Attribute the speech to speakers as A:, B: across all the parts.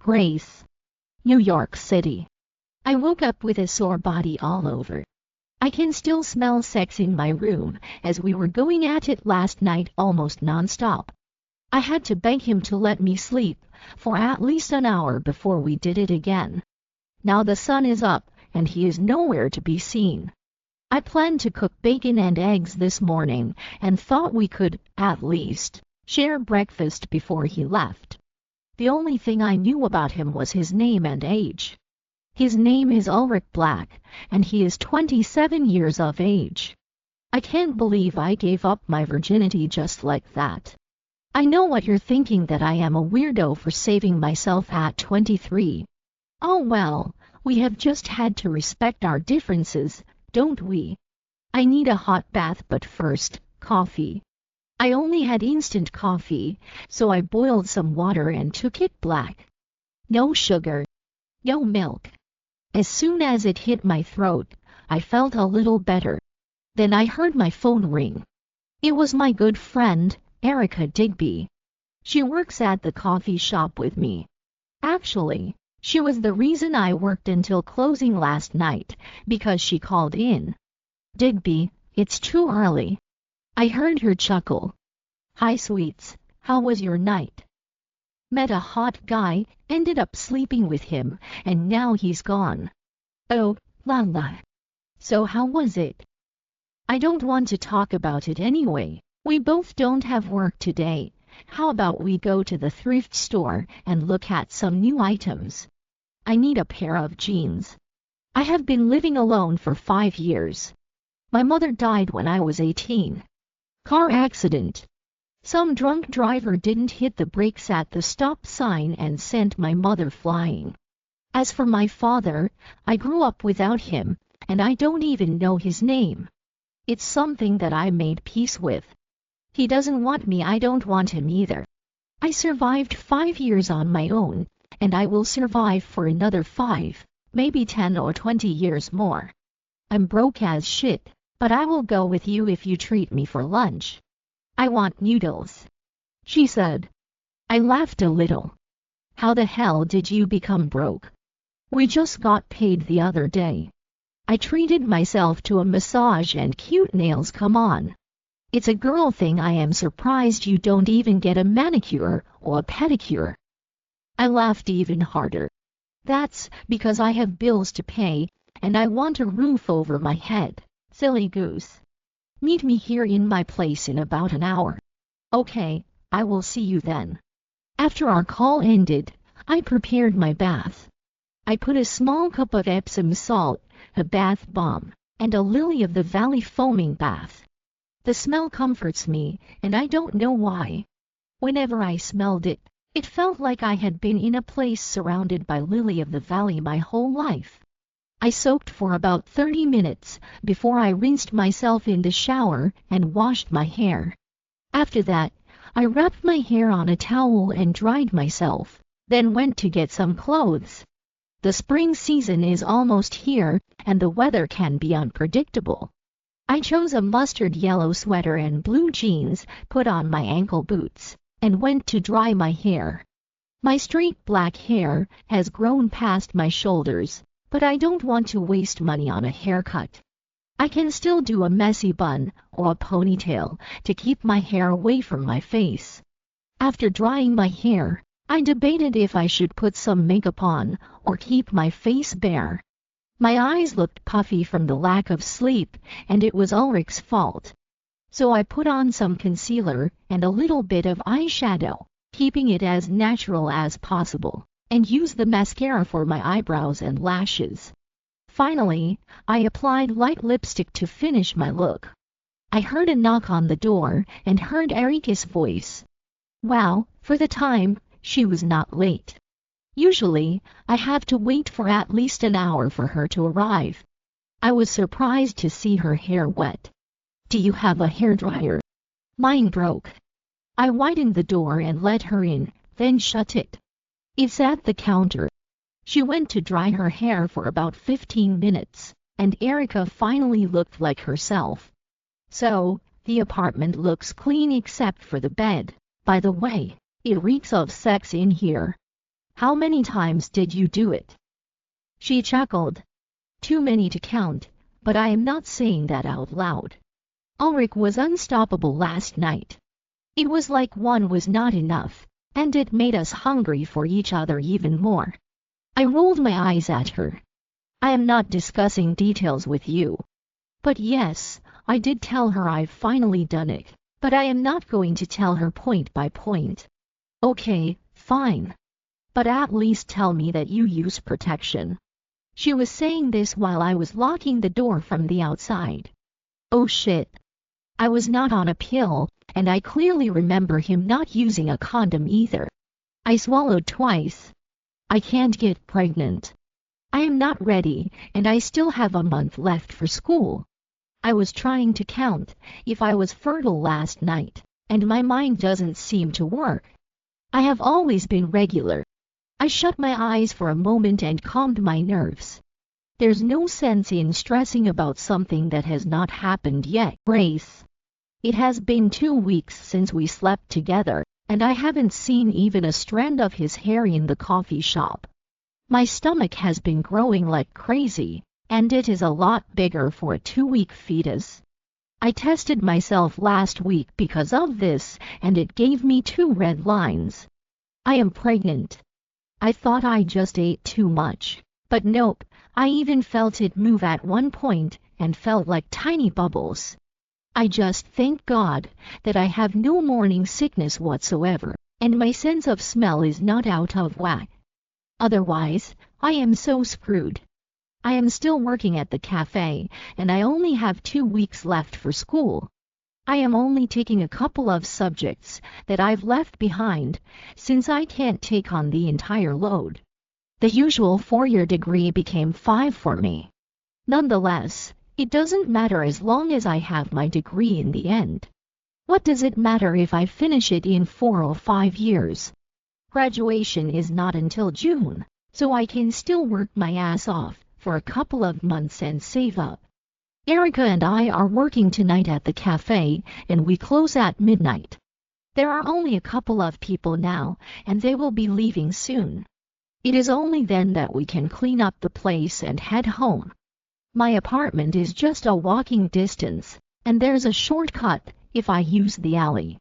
A: Grace, New York City. I woke up with a sore body all over. I can still smell sex in my room, as we were going at it last night almost non-stop. I had to beg him to let me sleep for at least an hour before we did it again. Now the sun is up, and he is nowhere to be seen. I planned to cook bacon and eggs this morning, and thought we could, at least, share breakfast before he left. The only thing I knew about him was his name and age. His name is Ulrich Black, and he is 27 years of age. I can't believe I gave up my virginity just like that. I know what you're thinking, that I am a weirdo for saving myself at 23. Oh well, we have just had to respect our differences, don't we? I need a hot bath, but first, coffee. I only had instant coffee, so I boiled some water and took it black. No sugar. No milk. As soon as it hit my throat, I felt a little better. Then I heard my phone ring. It was my good friend, Erica Digby. She works at the coffee shop with me. Actually, she was the reason I worked until closing last night, because she called in. Digby, it's too early. I heard her chuckle. Hi sweets, how was your night? Met a hot guy, ended up sleeping with him, and now he's gone. Oh, la la. So how was it? I don't want to talk about it anyway. We both don't have work today. How about we go to the thrift store and look at some new items? I need a pair of jeans. I have been living alone for 5 years. My mother died when I was 18. Car accident. Some drunk driver didn't hit the brakes at the stop sign and sent my mother flying. As for my father, I grew up without him, and I don't even know his name. It's something that I made peace with. He doesn't want me, I don't want him either. I survived 5 years on my own, and I will survive for another 5, maybe 10 or 20 years more. I'm broke as shit, but I will go with you if you treat me for lunch. I want noodles, she said. I laughed a little. How the hell did you become broke? We just got paid the other day. I treated myself to a massage and cute nails, come on. It's a girl thing. I am surprised you don't even get a manicure or a pedicure. I laughed even harder. That's because I have bills to pay, and I want a roof over my head, silly goose. Meet me here in my place in about an hour. Okay, I will see you then. After our call ended, I prepared my bath. I put a small cup of Epsom salt, a bath bomb, and a lily-of-the-valley foaming bath. The smell comforts me, and I don't know why. Whenever I smelled it, it felt like I had been in a place surrounded by lily-of-the-valley my whole life. I soaked for about 30 minutes before I rinsed myself in the shower and washed my hair. After that, I wrapped my hair on a towel and dried myself, then went to get some clothes. The spring season is almost here, and the weather can be unpredictable. I chose a mustard yellow sweater and blue jeans, put on my ankle boots, and went to dry my hair. My straight black hair has grown past my shoulders, but I don't want to waste money on a haircut. I can still do a messy bun or a ponytail to keep my hair away from my face. After drying my hair, I debated if I should put some makeup on or keep my face bare. My eyes looked puffy from the lack of sleep, and it was Ulrich's fault. So I put on some concealer and a little bit of eyeshadow, keeping it as natural as possible, and used the mascara for my eyebrows and lashes. Finally, I applied light lipstick to finish my look. I heard a knock on the door and heard Erica's voice. Wow, for the time, she was not late. Usually, I have to wait for at least an hour for her to arrive. I was surprised to see her hair wet. Do you have a hairdryer? Mine broke. I widened the door and let her in, then shut it. It's at the counter. She went to dry her hair for about 15 minutes, and Erica finally looked like herself. So, the apartment looks clean except for the bed. By the way, it reeks of sex in here. How many times did you do it? She chuckled. Too many to count, but I am not saying that out loud. Ulrich was unstoppable last night. It was like one was not enough, and it made us hungry for each other even more. I rolled my eyes at her. I am not discussing details with you. But yes, I did tell her I've finally done it, but I am not going to tell her point by point. Okay, fine. But at least tell me that you use protection. She was saying this while I was locking the door from the outside. Oh shit. I was not on a pill, and I clearly remember him not using a condom either. I swallowed twice. I can't get pregnant. I am not ready, and I still have a month left for school. I was trying to count if I was fertile last night, and my mind doesn't seem to work. I have always been regular. I shut my eyes for a moment and calmed my nerves. There's no sense in stressing about something that has not happened yet. Grace. It has been 2 weeks since we slept together, and I haven't seen even a strand of his hair in the coffee shop. My stomach has been growing like crazy, and it is a lot bigger for a 2-week fetus. I tested myself last week because of this, and it gave me 2 red lines. I am pregnant. I thought I just ate too much, but nope, I even felt it move at one point and felt like tiny bubbles. I just thank God that I have no morning sickness whatsoever, and my sense of smell is not out of whack. Otherwise, I am so screwed. I am still working at the cafe, and I only have 2 weeks left for school. I am only taking a couple of subjects that I've left behind, since I can't take on the entire load. The usual 4-year degree became 5 for me. Nonetheless, it doesn't matter as long as I have my degree in the end. What does it matter if I finish it in 4 or 5 years? Graduation is not until June, so I can still work my ass off for a couple of months and save up. Erica and I are working tonight at the cafe, and we close at midnight. There are only a couple of people now, and they will be leaving soon. It is only then that we can clean up the place and head home. My apartment is just a walking distance, and there's a shortcut if I use the alley.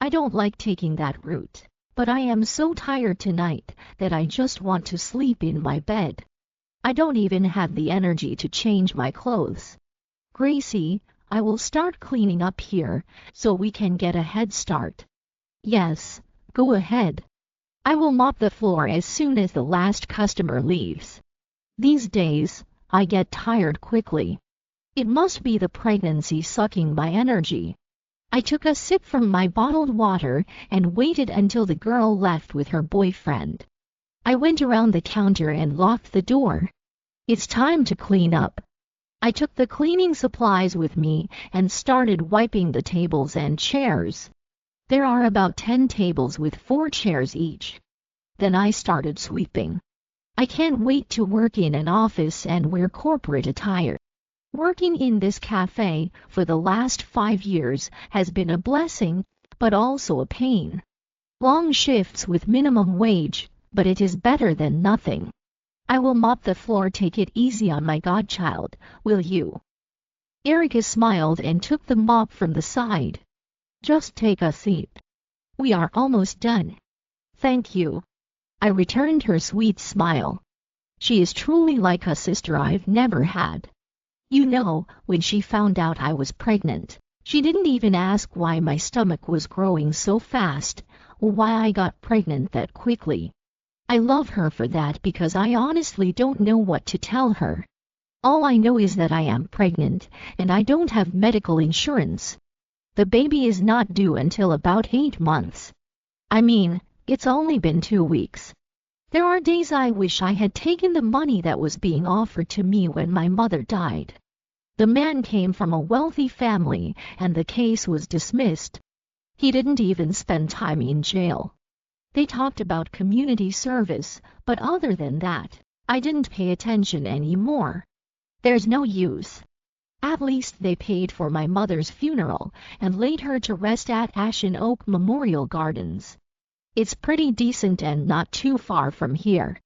A: I don't like taking that route, but I am so tired tonight that I just want to sleep in my bed. I don't even have the energy to change my clothes. Gracie, I will start cleaning up here so we can get a head start. Yes, go ahead. I will mop the floor as soon as the last customer leaves. These days, I get tired quickly. It must be the pregnancy sucking my energy. I took a sip from my bottled water and waited until the girl left with her boyfriend. I went around the counter and locked the door. It's time to clean up. I took the cleaning supplies with me and started wiping the tables and chairs. There are about 10 tables with 4 chairs each. Then I started sweeping. I can't wait to work in an office and wear corporate attire. Working in this cafe for the last 5 years has been a blessing, but also a pain. Long shifts with minimum wage, but it is better than nothing. I will mop the floor. Take it easy on my godchild, will you? Erica smiled and took the mop from the side. Just take a seat. We are almost done. Thank you. I returned her sweet smile. She is truly like a sister I've never had. You know, when she found out I was pregnant, she didn't even ask why my stomach was growing so fast, or why I got pregnant that quickly. I love her for that because I honestly don't know what to tell her. All I know is that I am pregnant, and I don't have medical insurance. The baby is not due until about 8 months. I mean, it's only been 2 weeks. There are days I wish I had taken the money that was being offered to me when my mother died. The man came from a wealthy family, and the case was dismissed. He didn't even spend time in jail. They talked about community service, but other than that, I didn't pay attention anymore. There's no use. At least they paid for my mother's funeral and laid her to rest at Ashen Oak Memorial Gardens. It's pretty decent and not too far from here.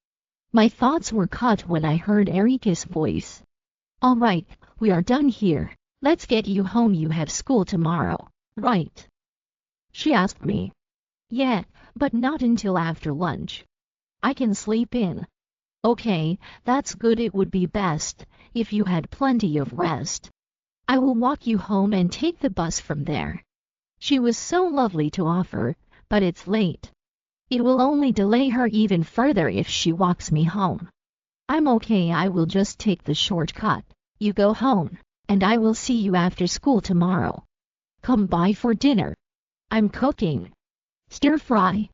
A: My thoughts were cut when I heard Erika's voice. All right, we are done here. Let's get you home. You have school tomorrow, right? She asked me. Yeah, but not until after lunch. I can sleep in. Okay, that's good. It would be best if you had plenty of rest. I will walk you home and take the bus from there. She was so lovely to offer, but it's late. It will only delay her even further if she walks me home. I'm okay. I will just take the shortcut. You go home, and I will see you after school tomorrow. Come by for dinner. I'm cooking. Stir fry.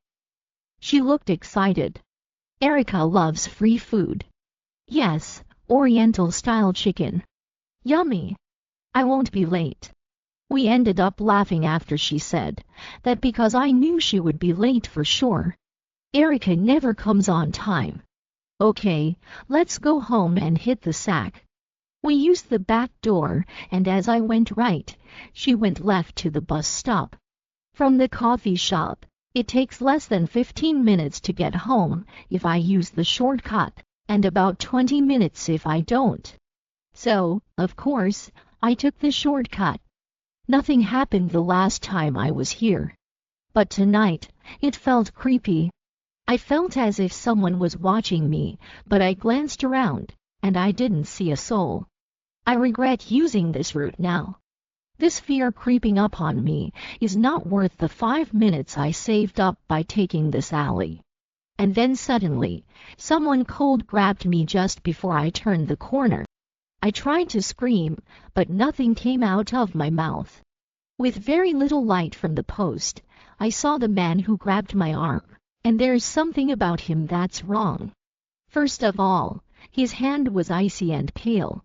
A: She looked excited. Erika loves free food. Yes, Oriental-style chicken. Yummy. I won't be late. We ended up laughing after she said that because I knew she would be late for sure. Erika never comes on time. Okay, let's go home and hit the sack. We used the back door, and as I went right, she went left to the bus stop. From the coffee shop, it takes less than 15 minutes to get home if I use the shortcut, and about 20 minutes if I don't. So, of course, I took the shortcut. Nothing happened the last time I was here. But tonight, it felt creepy. I felt as if someone was watching me, but I glanced around, and I didn't see a soul. I regret using this route now. This fear creeping up on me is not worth the 5 minutes I saved up by taking this alley. And then suddenly, someone cold grabbed me just before I turned the corner. I tried to scream, but nothing came out of my mouth. With very little light from the post, I saw the man who grabbed my arm, and there's something about him that's wrong. First of all, his hand was icy and pale.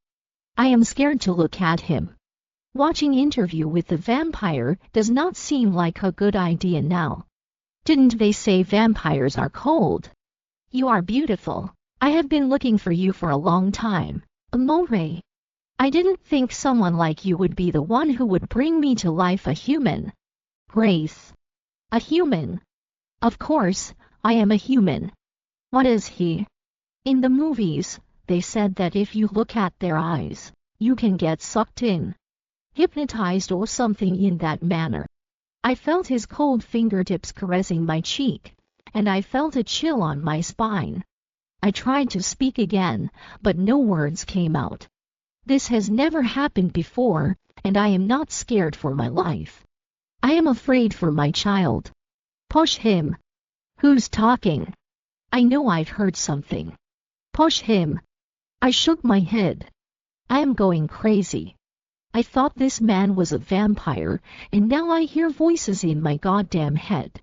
A: I am scared to look at him. Watching Interview with the Vampire does not seem like a good idea now. Didn't they say vampires are cold? You are beautiful. I have been looking for you for a long time, Amore. I didn't think someone like you would be the one who would bring me to life. A human. Grace. A human. Of course, I am a human. What is he? In the movies, they said that if you look at their eyes, you can get sucked in. Hypnotized or something in that manner. I felt his cold fingertips caressing my cheek, and I felt a chill on my spine. I tried to speak again, but no words came out. This has never happened before, and I am not scared for my life. I am afraid for my child. Push him. Who's talking? I know I've heard something. Push him. I shook my head. I am going crazy. I thought this man was a vampire, and now I hear voices in my goddamn head.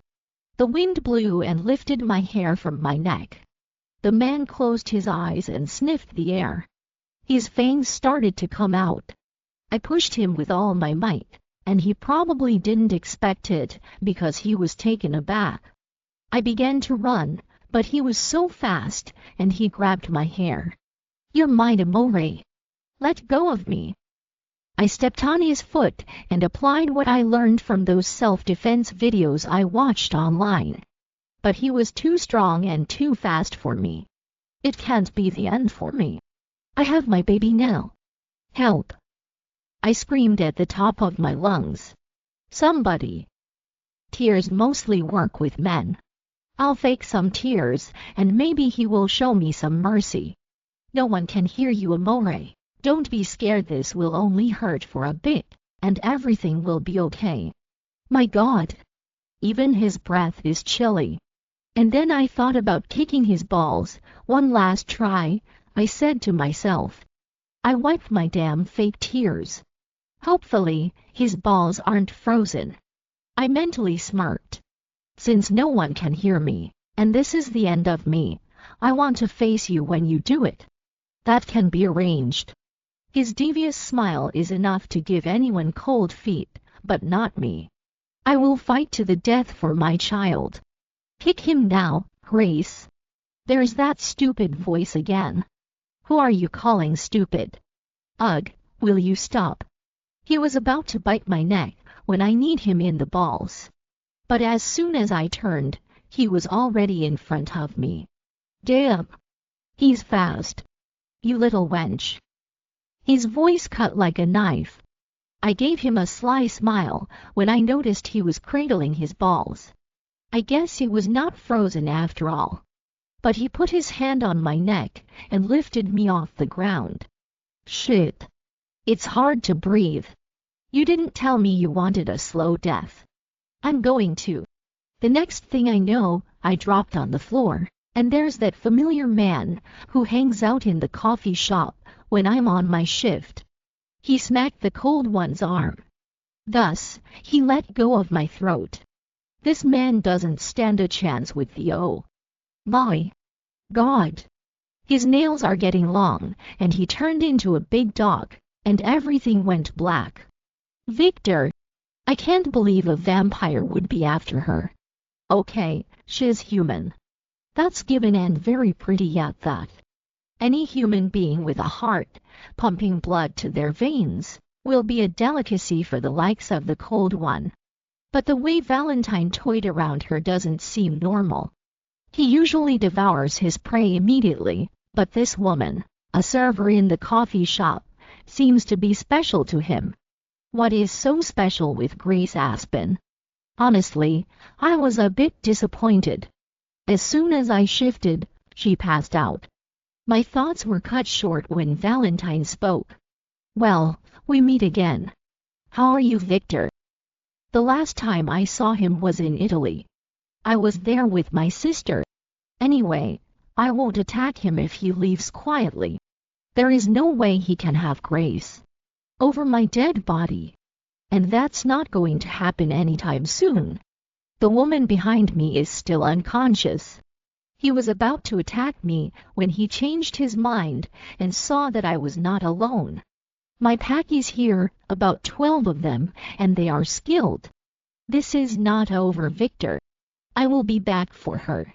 A: The wind blew and lifted my hair from my neck. The man closed his eyes and sniffed the air. His fangs started to come out. I pushed him with all my might, and he probably didn't expect it because he was taken aback. I began to run, but he was so fast, and he grabbed my hair. You're mine, Amore. Let go of me. I stepped on his foot and applied what I learned from those self-defense videos I watched online. But he was too strong and too fast for me. It can't be the end for me. I have my baby now. Help! I screamed at the top of my lungs. Somebody! Tears mostly work with men. I'll fake some tears, and maybe he will show me some mercy. No one can hear you, Amore. Don't be scared. This will only hurt for a bit, and everything will be okay. My God! Even his breath is chilly. And then I thought about kicking his balls. One last try, I said to myself. I wiped my damn fake tears. Hopefully, his balls aren't frozen. I mentally smirked. Since no one can hear me, and this is the end of me, I want to face you when you do it. That can be arranged. His devious smile is enough to give anyone cold feet, but not me. I will fight to the death for my child. Kick him now, Grace. There's that stupid voice again. Who are you calling stupid? Ugh, will you stop? He was about to bite my neck when I kneed him in the balls. But as soon as I turned, He was already in front of me. Damn! He's fast. You little wench. His voice cut like a knife. I gave him a sly smile when I noticed he was cradling his balls. I guess he was not frozen after all. But he put his hand on my neck and lifted me off the ground. Shit. It's hard to breathe. You didn't tell me you wanted a slow death. I'm going to. The next thing I know, I dropped on the floor, and there's that familiar man who hangs out in the coffee shop when I'm on my shift. He smacked the cold one's arm. Thus, he let go of my throat. This man doesn't stand a chance with the oh my God. His nails are getting long, and he turned into a big dog, and everything went black. Victor! I can't believe a vampire would be after her. Okay, she's human. That's given and very pretty at that. Any human being with a heart, pumping blood to their veins, will be a delicacy for the likes of the cold one. But the way Valentine toyed around her doesn't seem normal. He usually devours his prey immediately, but this woman, a server in the coffee shop, seems to be special to him. What is so special with Grace Aspen? Honestly, I was a bit disappointed. As soon as I shifted, she passed out. My thoughts were cut short when Valentine spoke. Well, we meet again. How are you, Victor? The last time I saw him was in Italy. I was there with my sister. Anyway, I won't attack him if he leaves quietly. There is no way he can have Grace over my dead body. And that's not going to happen anytime soon. The woman behind me is still unconscious. He was about to attack me when he changed his mind and saw that I was not alone. My pack is here, about 12 of them, and they are skilled. This is not over, Victor. I will be back for her.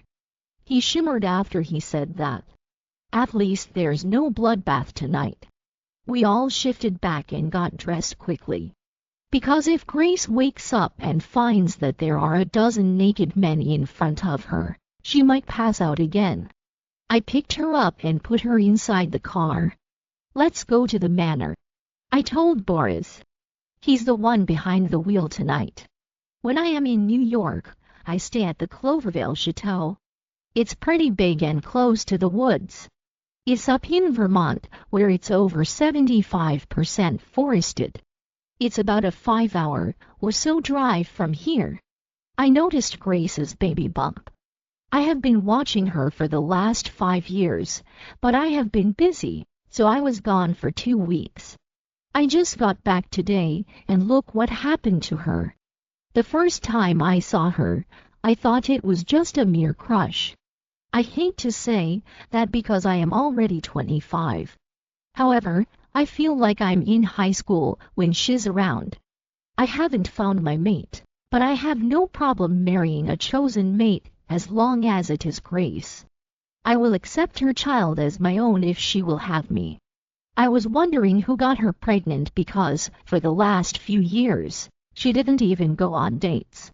A: He shimmered after he said that. At least there's no bloodbath tonight. We all shifted back and got dressed quickly. Because if Grace wakes up and finds that there are a dozen naked men in front of her, she might pass out again. I picked her up and put her inside the car. Let's go to the manor, I told Boris. He's the one behind the wheel tonight. When I am in New York, I stay at the Cloverville Chateau. It's pretty big and close to the woods. It's up in Vermont, where it's over 75% forested. It's about a 5-hour or so drive from here. I noticed Grace's baby bump. I have been watching her for the last 5 years, but I have been busy, so I was gone for 2 weeks. I just got back today, and look what happened to her. The first time I saw her, I thought it was just a mere crush. I hate to say that because I am already 25. However, I feel like I'm in high school when she's around. I haven't found my mate, but I have no problem marrying a chosen mate as long as it is Grace. I will accept her child as my own if she will have me. I was wondering who got her pregnant because, for the last few years, she didn't even go on dates.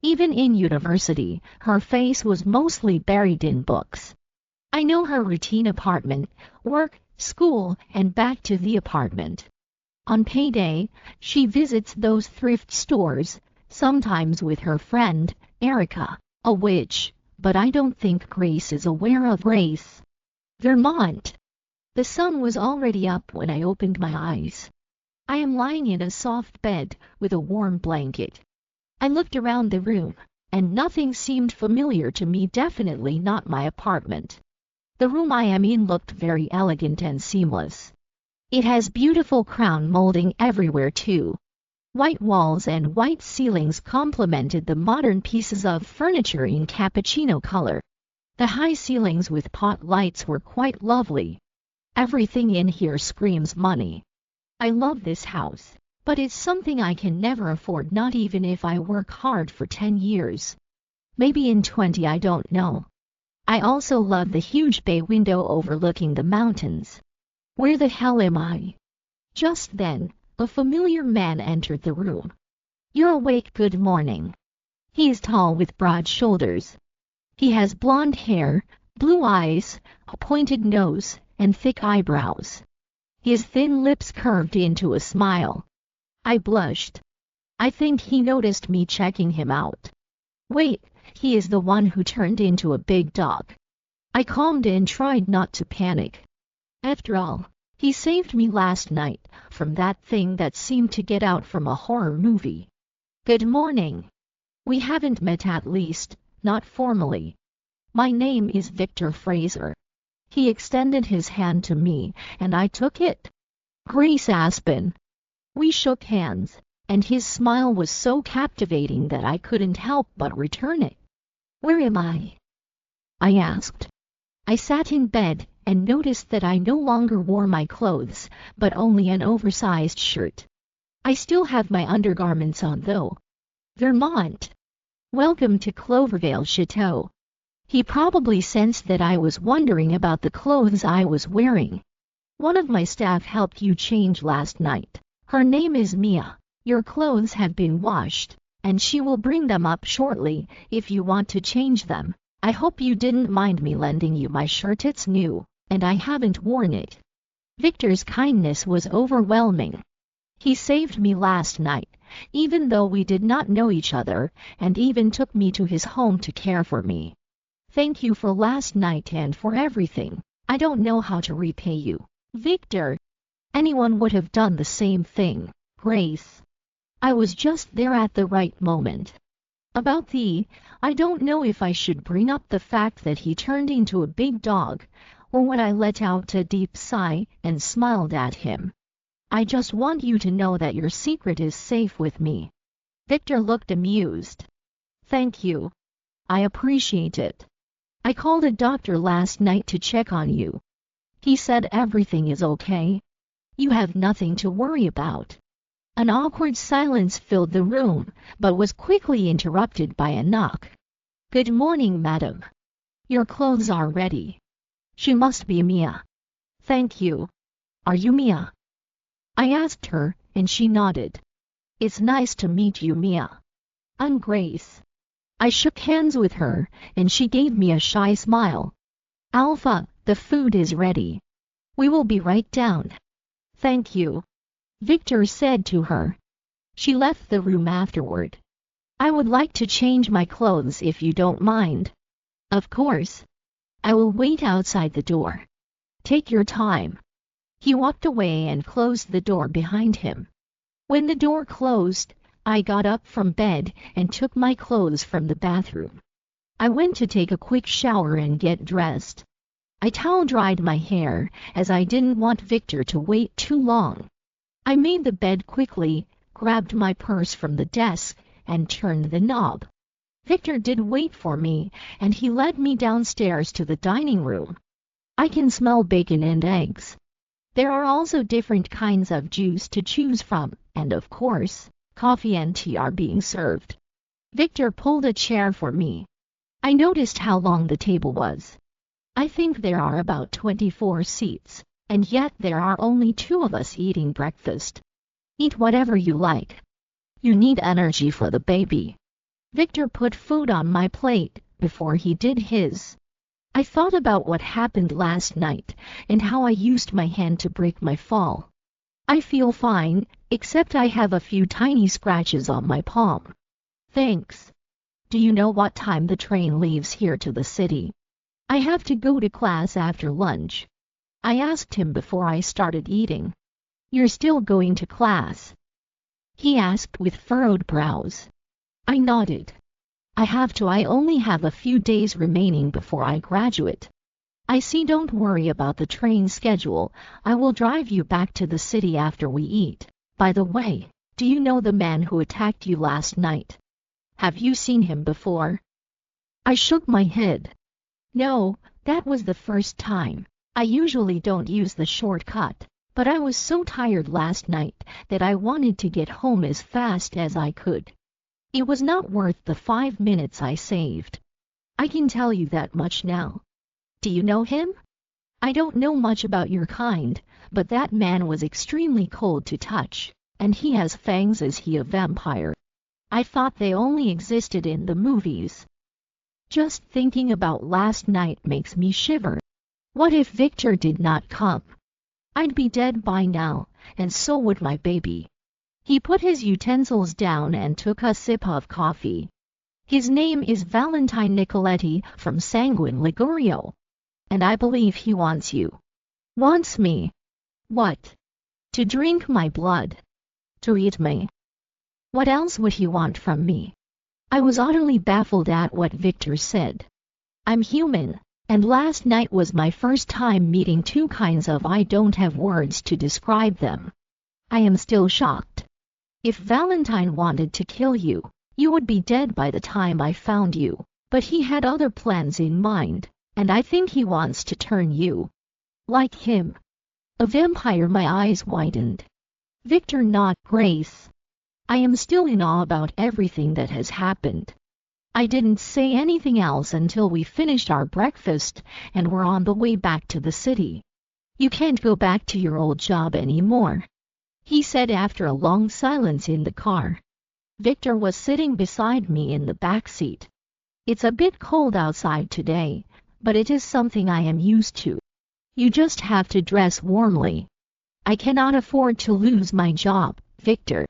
A: Even in university, her face was mostly buried in books. I know her routine: apartment, work, school, and back to the apartment. On payday, she visits those thrift stores, sometimes with her friend, Erica, a witch, but I don't think Grace is aware of Grace. Vermont. The sun was already up when I opened my eyes. I am lying in a soft bed with a warm blanket. I looked around the room, and nothing seemed familiar to me, definitely not my apartment. The room I am in looked very elegant and seamless. It has beautiful crown molding everywhere too. White walls and white ceilings complemented the modern pieces of furniture in cappuccino color. The high ceilings with pot lights were quite lovely. Everything in here screams money. I love this house, but it's something I can never afford, not even if I work hard for 10 years. Maybe in 20, I don't know. I also love the huge bay window overlooking the mountains. Where the hell am I? Just then, a familiar man entered the room. You're awake, good morning. He is tall with broad shoulders. He has blonde hair, blue eyes, a pointed nose, and thick eyebrows. His thin lips curved into a smile. I blushed. I think he noticed me checking him out. Wait, he is the one who turned into a big dog. I calmed and tried not to panic. After all, he saved me last night from that thing that seemed to get out from a horror movie. Good morning. We haven't met, at least, not formally. My name is Victor Fraser. He extended his hand to me, and I took it. Grace Aspen. We shook hands, and his smile was so captivating that I couldn't help but return it. Where am I? I asked. I sat in bed and noticed that I no longer wore my clothes, but only an oversized shirt. I still have my undergarments on, though. Vermont. Welcome to Clovervale Chateau. He probably sensed that I was wondering about the clothes I was wearing. One of my staff helped you change last night. Her name is Mia. Your clothes have been washed, and she will bring them up shortly if you want to change them. I hope you didn't mind me lending you my shirt. It's new, and I haven't worn it. Victor's kindness was overwhelming. He saved me last night, even though we did not know each other, and even took me to his home to care for me. Thank you for last night and for everything. I don't know how to repay you, Victor. Anyone would have done the same thing, Grace. I was just there at the right moment. About I don't know if I should bring up the fact that he turned into a big dog, or when I let out a deep sigh and smiled at him. I just want you to know that your secret is safe with me. Victor looked amused. Thank you. I appreciate it. I called a doctor last night to check on you. He said everything is okay. You have nothing to worry about. An awkward silence filled the room, but was quickly interrupted by a knock. Good morning, madam. Your clothes are ready. She must be Mia. Thank you. Are you Mia? I asked her, and she nodded. It's nice to meet you, Mia. I'm Grace. I shook hands with her, and she gave me a shy smile. Alpha, the food is ready. We will be right down. Thank you, Victor said to her. She left the room afterward. I would like to change my clothes if you don't mind. Of course. I will wait outside the door. Take your time. He walked away and closed the door behind him. When the door closed, I got up from bed and took my clothes from the bathroom. I went to take a quick shower and get dressed. I towel-dried my hair, as I didn't want Victor to wait too long. I made the bed quickly, grabbed my purse from the desk, and turned the knob. Victor did wait for me, and he led me downstairs to the dining room. I can smell bacon and eggs. There are also different kinds of juice to choose from, and of course, coffee and tea are being served. Victor pulled a chair for me. I noticed how long the table was. I think there are about 24 seats, and yet there are only 2 of us eating breakfast. Eat whatever you like. You need energy for the baby. Victor put food on my plate before he did his. I thought about what happened last night and how I used my hand to break my fall. I feel fine, except I have a few tiny scratches on my palm. Thanks. Do you know what time the train leaves here to the city? I have to go to class after lunch. I asked him before I started eating. You're still going to class? He asked with furrowed brows. I nodded. I have to. I only have a few days remaining before I graduate. I see. Don't worry about the train schedule. I will drive you back to the city after we eat. By the way, do you know the man who attacked you last night? Have you seen him before? I shook my head. No, that was the first time. I usually don't use the shortcut, but I was so tired last night that I wanted to get home as fast as I could. It was not worth the 5 minutes I saved. I can tell you that much now. Do you know him? I don't know much about your kind, but that man was extremely cold to touch, and he has fangs. Is he a vampire? I thought they only existed in the movies. Just thinking about last night makes me shiver. What if Victor did not come? I'd be dead by now, and so would my baby. He put his utensils down and took a sip of coffee. His name is Valentine Nicoletti from Sanguine Ligurio. And I believe he wants you. Wants me? What? To drink my blood? To eat me? What else would he want from me? I was utterly baffled at what Victor said. I'm human, and last night was my first time meeting two kinds of I don't have words to describe them. I am still shocked. If Valentine wanted to kill you, you would be dead by the time I found you, but he had other plans in mind, and I think he wants to turn you like him. A vampire. My eyes widened. Victor, not Grace. I am still in awe about everything that has happened. I didn't say anything else until we finished our breakfast and were on the way back to the city. You can't go back to your old job anymore, he said after a long silence in the car. Victor was sitting beside me in the back seat. It's a bit cold outside today, but it is something I am used to. You just have to dress warmly. I cannot afford to lose my job, Victor.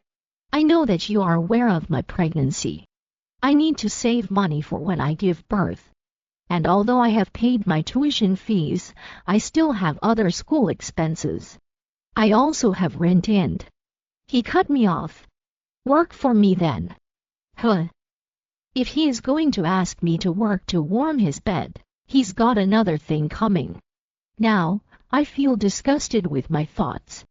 A: I know that you are aware of my pregnancy. I need to save money for when I give birth. And although I have paid my tuition fees, I still have other school expenses. I also have rent and... He cut me off. Work for me then. Huh. If he is going to ask me to work to warm his bed, he's got another thing coming. Now, I feel disgusted with my thoughts.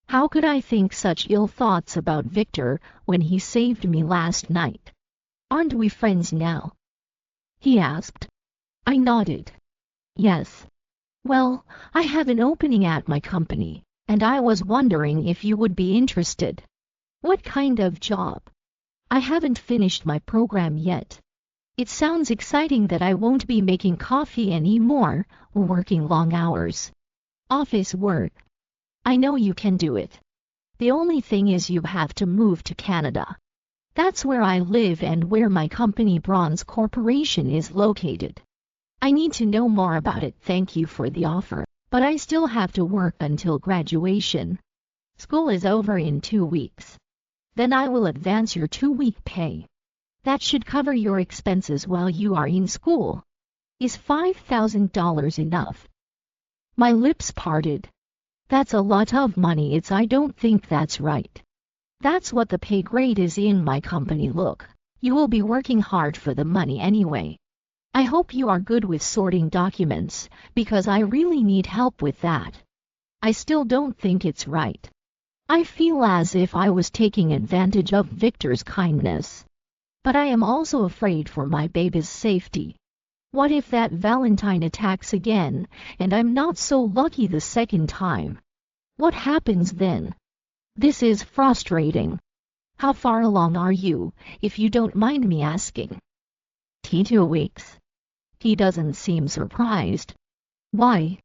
A: How could I think such ill thoughts about Victor when he saved me last night? Aren't we friends now? He asked. I nodded. Yes. Well, I have an opening at my company, and I was wondering if you would be interested. What kind of job? I haven't finished my program yet. It sounds exciting that I won't be making coffee anymore or working long hours. Office work. I know you can do it. The only thing is you have to move to Canada. That's where I live and where my company Bronze Corporation is located. I need to know more about it. Thank you for the offer, but I still have to work until graduation. School is over in 2 weeks. Then I will advance your 2-week pay. That should cover your expenses while you are in school. Is $5,000 enough? My lips parted. That's a lot of money. I don't think that's right. That's what the pay grade is in my company. Look, you will be working hard for the money anyway. I hope you are good with sorting documents, because I really need help with that. I still don't think it's right. I feel as if I was taking advantage of Victor's kindness. But I am also afraid for my baby's safety. What if that Valentine attacks again, and I'm not so lucky the second time? What happens then? This is frustrating. How far along are you, if you don't mind me asking? 2 weeks. He doesn't seem surprised. Why?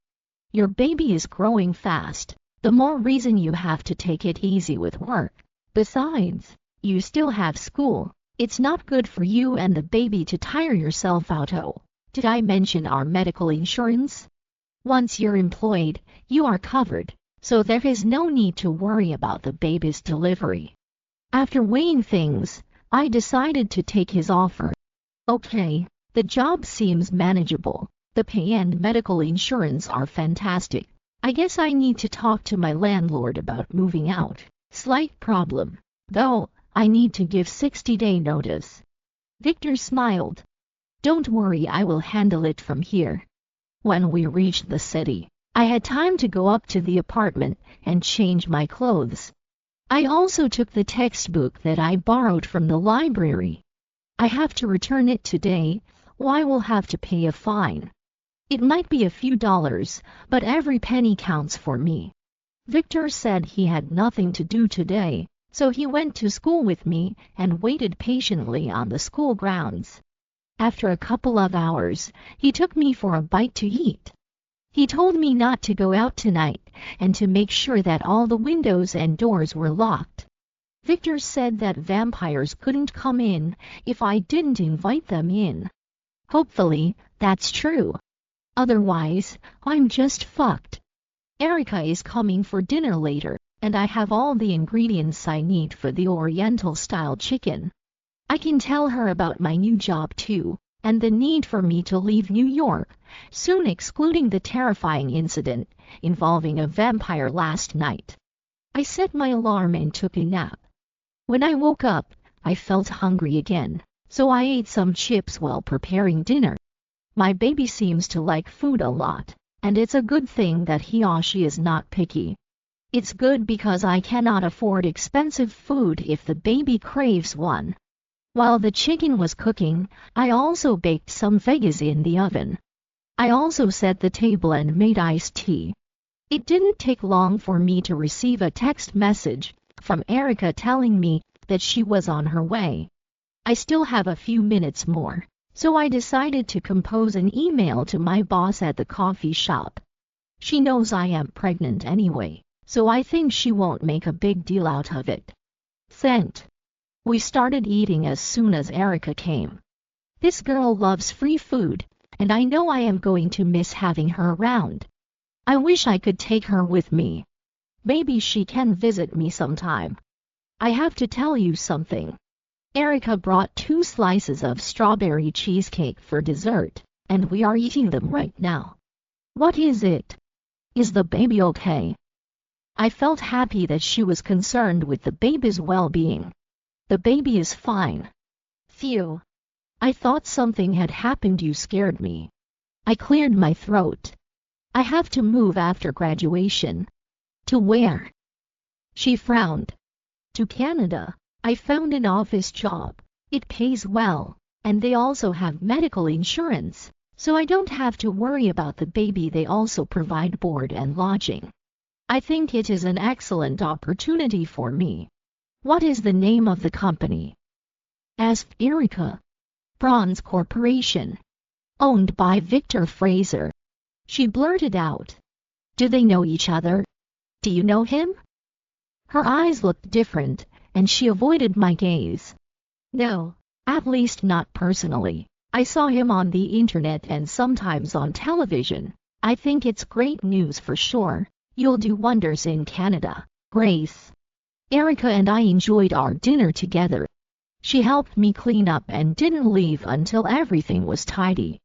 A: Your baby is growing fast. The more reason you have to take it easy with work. Besides, you still have school. It's not good for you and the baby to tire yourself out. Oh, did I mention our medical insurance? Once you're employed, you are covered, so there is no need to worry about the baby's delivery. After weighing things, I decided to take his offer. Okay, the job seems manageable. The pay and medical insurance are fantastic. I guess I need to talk to my landlord about moving out. Slight problem, though. I need to give 60-day notice. Victor smiled. Don't worry, I will handle it from here. When we reached the city, I had time to go up to the apartment and change my clothes. I also took the textbook that I borrowed from the library. I have to return it today, or I will have to pay a fine. It might be a few dollars, but every penny counts for me. Victor said he had nothing to do today, so he went to school with me and waited patiently on the school grounds. After a couple of hours, he took me for a bite to eat. He told me not to go out tonight and to make sure that all the windows and doors were locked. Victor said that vampires couldn't come in if I didn't invite them in. Hopefully, that's true. Otherwise, I'm just fucked. Erica is coming for dinner later, and I have all the ingredients I need for the Oriental-style chicken. I can tell her about my new job too, and the need for me to leave New York, soon, excluding the terrifying incident involving a vampire last night. I set my alarm and took a nap. When I woke up, I felt hungry again, so I ate some chips while preparing dinner. My baby seems to like food a lot, and it's a good thing that he or she is not picky. It's good because I cannot afford expensive food if the baby craves one. While the chicken was cooking, I also baked some veggies in the oven. I also set the table and made iced tea. It didn't take long for me to receive a text message from Erica telling me that she was on her way. I still have a few minutes more, so I decided to compose an email to my boss at the coffee shop. She knows I am pregnant anyway, so I think she won't make a big deal out of it. Sent. We started eating as soon as Erica came. This girl loves free food, and I know I am going to miss having her around. I wish I could take her with me. Maybe she can visit me sometime. I have to tell you something. Erica brought 2 slices of strawberry cheesecake for dessert, and we are eating them right now. What is it? Is the baby okay? I felt happy that she was concerned with the baby's well-being. The baby is fine. Phew. I thought something had happened. You scared me. I cleared my throat. I have to move after graduation. To where? She frowned. To Canada. I found an office job. It pays well, and they also have medical insurance, so I don't have to worry about the baby. They also provide board and lodging. I think it is an excellent opportunity for me. What is the name of the company? Asked Erica. Bronze Corporation. Owned by Victor Fraser. She blurted out. Do they know each other? Do you know him? Her eyes looked different, and she avoided my gaze. No, at least not personally. I saw him on the internet and sometimes on television. I think it's great news for sure. You'll do wonders in Canada, Grace. Erica and I enjoyed our dinner together. She helped me clean up and didn't leave until everything was tidy.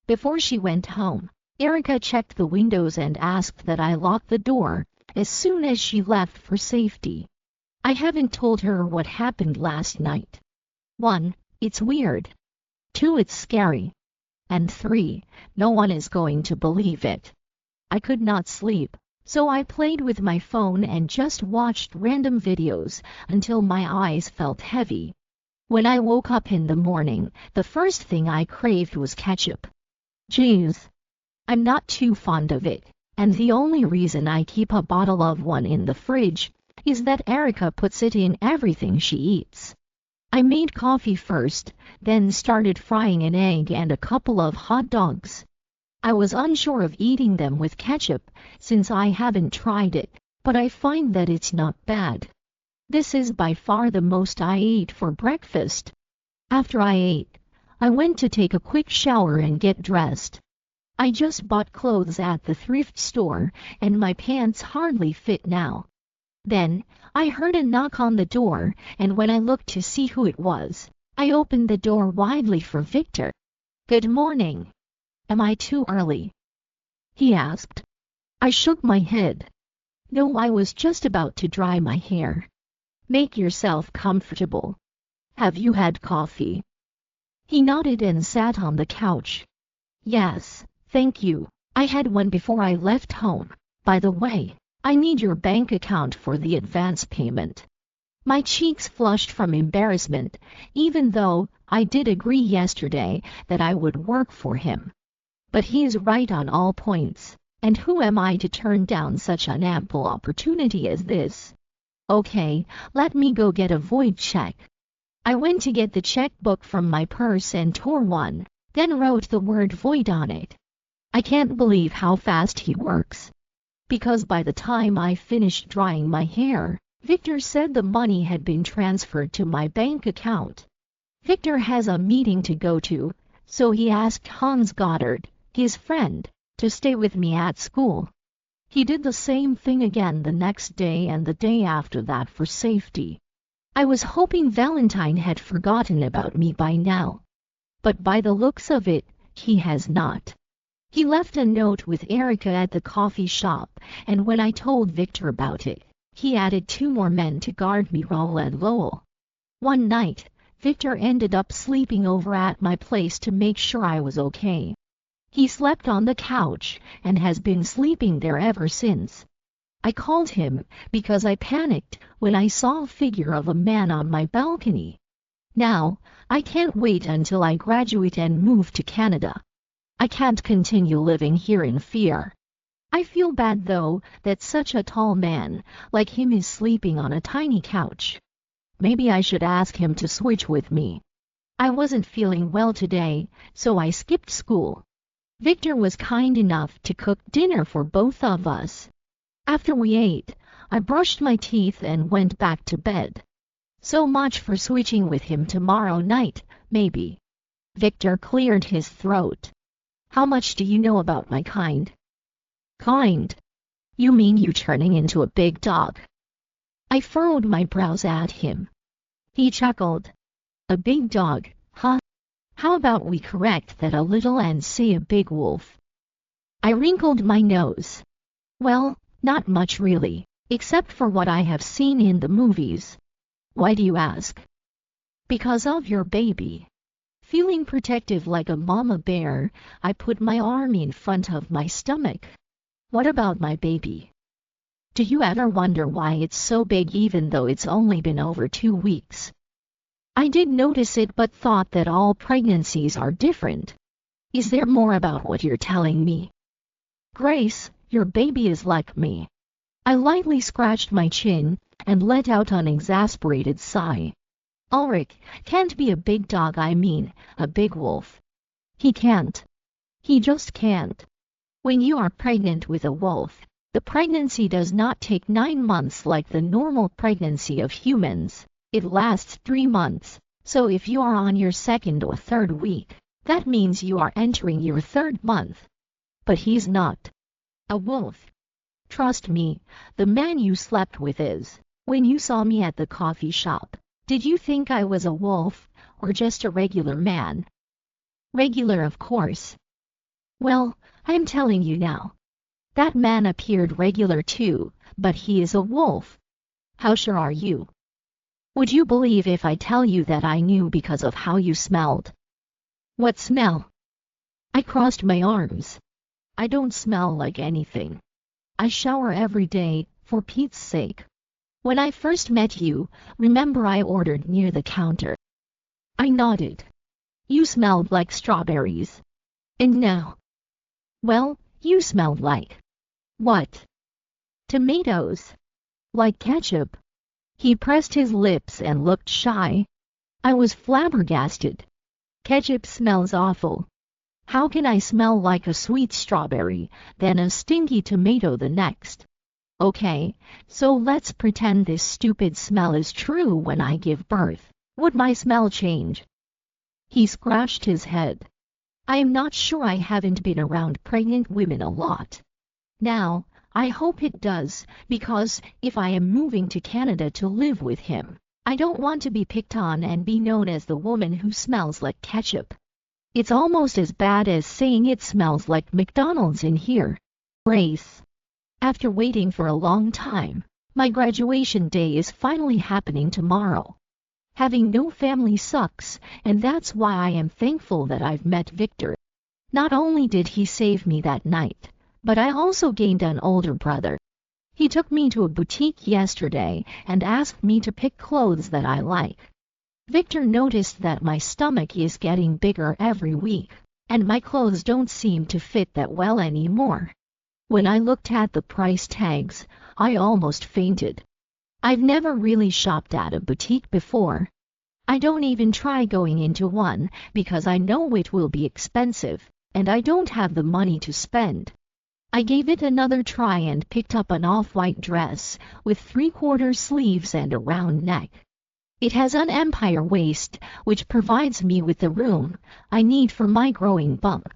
A: Before she went home, Erica checked the windows and asked that I lock the door as soon as she left for safety. I haven't told her what happened last night. 1. It's weird. 2. It's scary. And 3. No one is going to believe it. I could not sleep, so I played with my phone and just watched random videos until my eyes felt heavy. When I woke up in the morning, the first thing I craved was ketchup. Jeez. I'm not too fond of it, and the only reason I keep a bottle of one in the fridge is that Erica puts it in everything she eats. I made coffee first, then started frying an egg and a couple of hot dogs. I was unsure of eating them with ketchup since I haven't tried it, but I find that it's not bad. This is by far the most I ate for breakfast. After I ate, I went to take a quick shower and get dressed. I just bought clothes at the thrift store, and my pants hardly fit now. Then, I heard a knock on the door, and when I looked to see who it was, I opened the door widely for Victor. Good morning. Am I too early? He asked. I shook my head. No, I was just about to dry my hair. Make yourself comfortable. Have you had coffee? He nodded and sat on the couch. Yes, thank you. I had one before I left home. By the way, I need your bank account for the advance payment. My cheeks flushed from embarrassment, even though I did agree yesterday that I would work for him. But he is right on all points, and who am I to turn down such an ample opportunity as this? Okay, let me go get a void check. I went to get the checkbook from my purse and tore one, then wrote the word void on it. I can't believe how fast he works. Because by the time I finished drying my hair, Victor said the money had been transferred to my bank account. Victor has a meeting to go to, So he asked Hans Goddard, his friend, to stay with me at school. He did the same thing again the next day and the day after that for safety. I was hoping Valentine had forgotten about me by now. But by the looks of it, he has not. He left a note with Erica at the coffee shop, and when I told Victor about it, he added 2 more men to guard me Raoul and Lowell. One night, Victor ended up sleeping over at my place to make sure I was okay. He slept on the couch and has been sleeping there ever since. I called him because I panicked when I saw a figure of a man on my balcony. Now, I can't wait until I graduate and move to Canada. I can't continue living here in fear. I feel bad though that such a tall man like him is sleeping on a tiny couch. Maybe I should ask him to switch with me. I wasn't feeling well today, so I skipped school. Victor was kind enough to cook dinner for both of us. After we ate, I brushed my teeth and went back to bed. So much for switching with him tomorrow night, maybe. Victor cleared his throat. How much do you know about my kind? Kind? You mean you turning into a big dog? I furrowed my brows at him. He chuckled. A big dog, huh? How about we correct that a little and say a big wolf? I wrinkled my nose. Well, not much really, except for what I have seen in the movies. Why do you ask? Because of your baby. Feeling protective like a mama bear, I put my arm in front of my stomach. What about my baby? Do you ever wonder why it's so big even though it's only been over 2 weeks? I did notice it but thought that all pregnancies are different. Is there more about what you're telling me? Grace, your baby is like me. I lightly scratched my chin and let out an exasperated sigh. Ulrich can't be a big dog, I mean, a big wolf. He can't. He just can't. When you are pregnant with a wolf, the pregnancy does not take 9 months like the normal pregnancy of humans. It lasts 3 months, so if you are on your 2nd or 3rd week, that means you are entering your 3rd month. But he's not. A wolf. Trust me, the man you slept with is. When you saw me at the coffee shop, did you think I was a wolf, or just a regular man? Regular, of course. Well, I'm telling you now. That man appeared regular too, but he is a wolf. How sure are you? Would you believe if I tell you that I knew because of how you smelled? What smell? I crossed my arms. I don't smell like anything. I shower every day, for Pete's sake. When I first met you, remember I ordered near the counter? I nodded. You smelled like strawberries. And now? Well, you smelled like... What? Tomatoes. Like ketchup. He pressed his lips and looked shy. I was flabbergasted. Ketchup smells awful. How can I smell like a sweet strawberry, then a stinky tomato the next? Okay, so let's pretend this stupid smell is true when I give birth. Would my smell change? He scratched his head. I am not sure, I haven't been around pregnant women a lot. Now, I hope it does, because if I am moving to Canada to live with him, I don't want to be picked on and be known as the woman who smells like ketchup. It's almost as bad as saying it smells like McDonald's in here. Grace. After waiting for a long time, my graduation day is finally happening tomorrow. Having no family sucks, and that's why I am thankful that I've met Victor. Not only did he save me that night, but I also gained an older brother. He took me to a boutique yesterday and asked me to pick clothes that I like. Victor noticed that my stomach is getting bigger every week, and my clothes don't seem to fit that well anymore. When I looked at the price tags, I almost fainted. I've never really shopped at a boutique before. I don't even try going into one because I know it will be expensive, and I don't have the money to spend. I gave it another try and picked up an off-white dress with 3/4 sleeves and a round neck. It has an empire waist, which provides me with the room I need for my growing bump.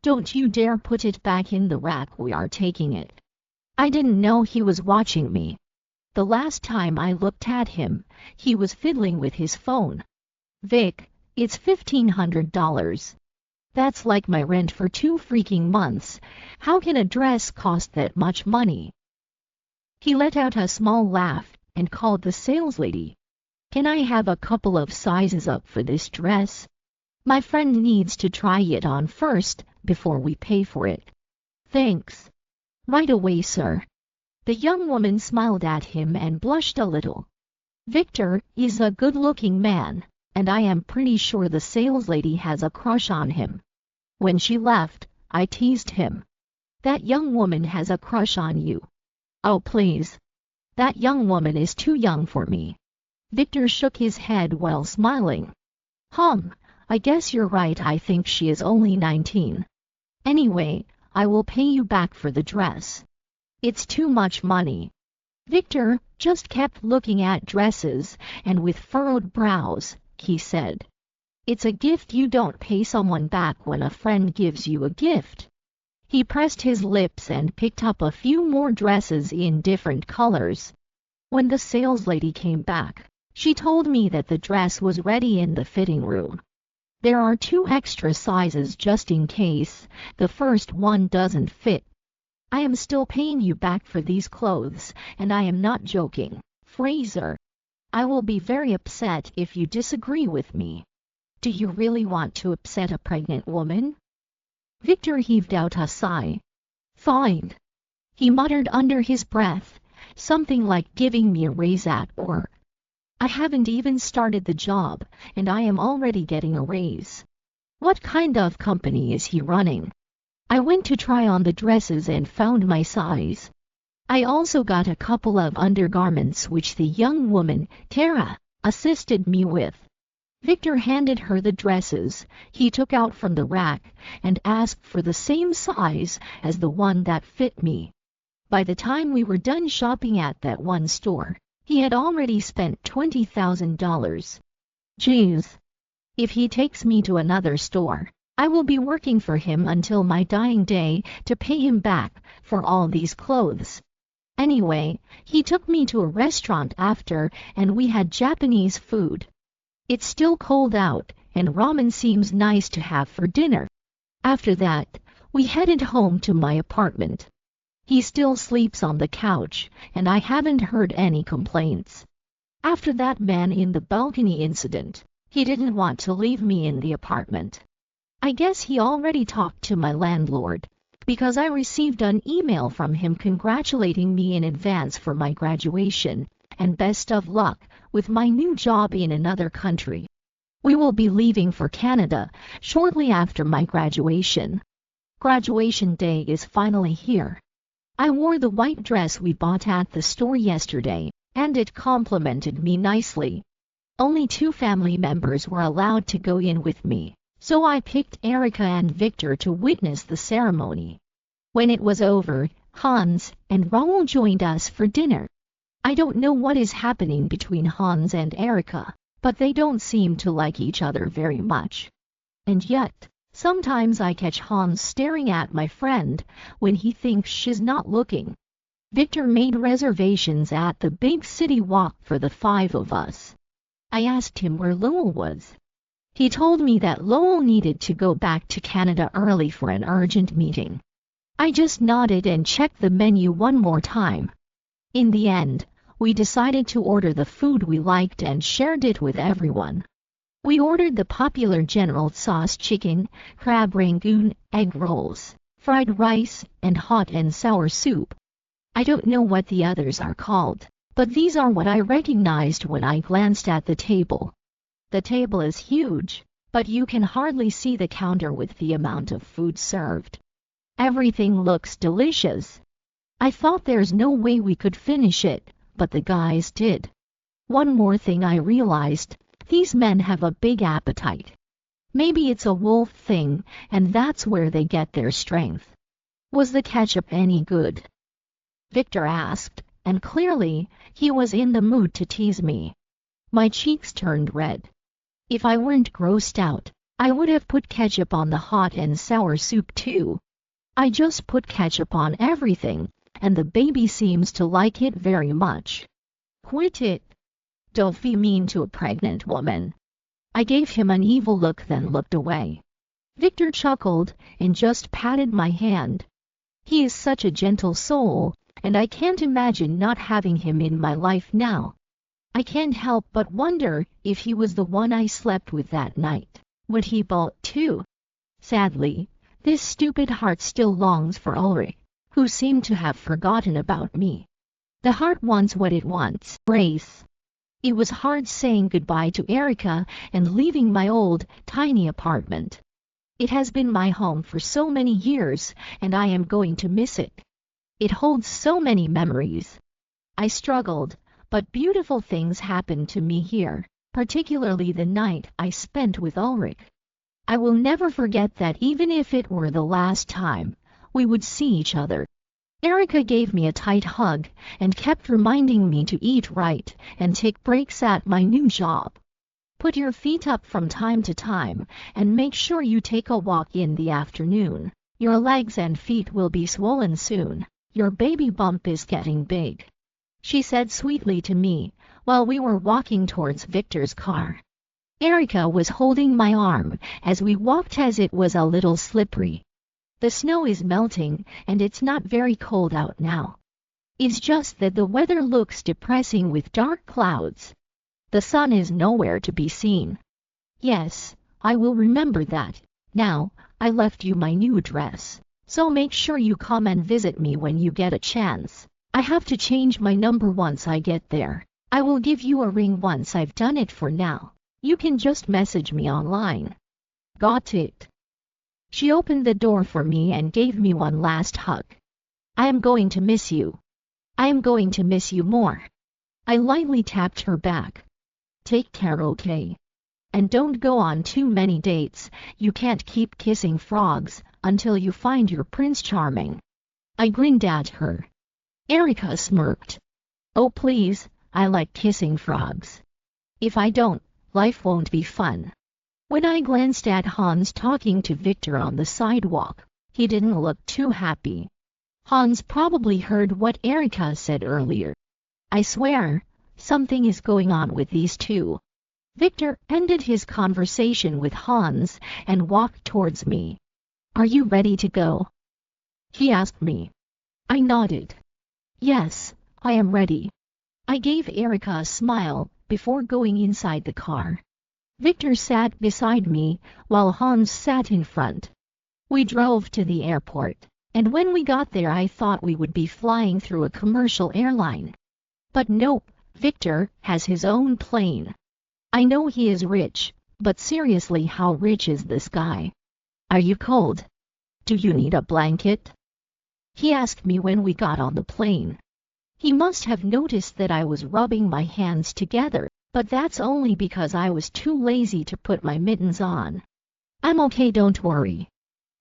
A: Don't you dare put it back in the rack, we are taking it. I didn't know he was watching me. The last time I looked at him, he was fiddling with his phone. Vic, it's $1,500. That's like my rent for 2 freaking months. How can a dress cost that much money? He let out a small laugh and called the saleslady. Can I have a couple of sizes up for this dress? My friend needs to try it on first before we pay for it. Thanks. Right away, sir. The young woman smiled at him and blushed a little. Victor is a good-looking man, and I am pretty sure the saleslady has a crush on him. When she left, I teased him. That young woman has a crush on you. Oh, please. That young woman is too young for me. Victor shook his head while smiling. I guess you're right, I think she is only 19. Anyway, I will pay you back for the dress. It's too much money. Victor just kept looking at dresses, and with furrowed brows, he said, It's a gift. You don't pay someone back when a friend gives you a gift. He pressed his lips and picked up a few more dresses in different colors. When the saleslady came back, she told me that the dress was ready in the fitting room. There are 2 extra sizes just in case the first one doesn't fit. I am still paying you back for these clothes, and I am not joking, Fraser. I will be very upset if you disagree with me. Do you really want to upset a pregnant woman? Victor heaved out a sigh. Fine. He muttered under his breath, something like giving me a raise at work. I haven't even started the job, and I am already getting a raise. What kind of company is he running? I went to try on the dresses and found my size. I also got a couple of undergarments which the young woman, Tara, assisted me with. Victor handed her the dresses he took out from the rack and asked for the same size as the one that fit me. By the time we were done shopping at that one store, he had already spent $20,000. Jeez. If he takes me to another store, I will be working for him until my dying day to pay him back for all these clothes. Anyway, he took me to a restaurant after, and we had Japanese food. It's still cold out, and ramen seems nice to have for dinner. After that, we headed home to my apartment. He still sleeps on the couch, and I haven't heard any complaints. After that man in the balcony incident, he didn't want to leave me in the apartment. I guess he already talked to my landlord, because I received an email from him congratulating me in advance for my graduation, and best of luck with my new job in another country. We will be leaving for Canada shortly after my graduation. Graduation day is finally here. I wore the white dress we bought at the store yesterday, and it complimented me nicely. Only 2 family members were allowed to go in with me, so I picked Erica and Victor to witness the ceremony. When it was over, Hans and Raoul joined us for dinner. I don't know what is happening between Hans and Erica, but they don't seem to like each other very much. And yet, sometimes I catch Hans staring at my friend when he thinks she's not looking. Victor made reservations at the big city walk for the 5 of us. I asked him where Lowell was. He told me that Lowell needed to go back to Canada early for an urgent meeting. I just nodded and checked the menu one more time. In the end, we decided to order the food we liked and shared it with everyone. We ordered the popular General Tso's chicken, crab rangoon, egg rolls, fried rice, and hot and sour soup. I don't know what the others are called, but these are what I recognized when I glanced at the table. The table is huge, but you can hardly see the counter with the amount of food served. Everything looks delicious. I thought there's no way we could finish it, but the guys did. One more thing I realized, these men have a big appetite. Maybe it's a wolf thing, and that's where they get their strength. Was the ketchup any good? Victor asked, and clearly, he was in the mood to tease me. My cheeks turned red. If I weren't grossed out, I would have put ketchup on the hot and sour soup too. I just put ketchup on everything, and the baby seems to like it very much. Quit it. Don't be mean to a pregnant woman. I gave him an evil look, then looked away. Victor chuckled and just patted my hand. He is such a gentle soul, and I can't imagine not having him in my life now. I can't help but wonder if he was the one I slept with that night. Would he bolt too? Sadly, this stupid heart still longs for Ulrich, who seemed to have forgotten about me. The heart wants what it wants. Grace. It was hard saying goodbye to Erica and leaving my old, tiny apartment. It has been my home for so many years, and I am going to miss it. It holds so many memories. I struggled, but beautiful things happened to me here, particularly the night I spent with Ulrich. I will never forget that, even if it were the last time we would see each other. Erica gave me a tight hug and kept reminding me to eat right and take breaks at my new job. Put your feet up from time to time and make sure you take a walk in the afternoon. Your legs and feet will be swollen soon. Your baby bump is getting big, she said sweetly to me while we were walking towards Victor's car. Erica was holding my arm as we walked, as it was a little slippery. The snow is melting and it's not very cold out now. It's just that the weather looks depressing with dark clouds. The sun is nowhere to be seen. Yes, I will remember that. Now, I left you my new address, so make sure you come and visit me when you get a chance. I have to change my number once I get there. I will give you a ring once I've done it. For now, you can just message me online. Got it? She opened the door for me and gave me one last hug. I am going to miss you. I am going to miss you more. I lightly tapped her back. Take care, okay? And don't go on too many dates. You can't keep kissing frogs until you find your Prince Charming. I grinned at her. Erica smirked. Oh please, I like kissing frogs. If I don't, life won't be fun. When I glanced at Hans talking to Victor on the sidewalk, he didn't look too happy. Hans probably heard what Erica said earlier. I swear, something is going on with these two. Victor ended his conversation with Hans and walked towards me. Are you ready to go? He asked me. I nodded. Yes, I am ready. I gave Erica a smile before going inside the car. Victor sat beside me while Hans sat in front. We drove to the airport, and when we got there I thought we would be flying through a commercial airline. But nope, Victor has his own plane. I know he is rich, but seriously, how rich is this guy? Are you cold? Do you need a blanket? He asked me when we got on the plane. He must have noticed that I was rubbing my hands together, but that's only because I was too lazy to put my mittens on. I'm okay, don't worry.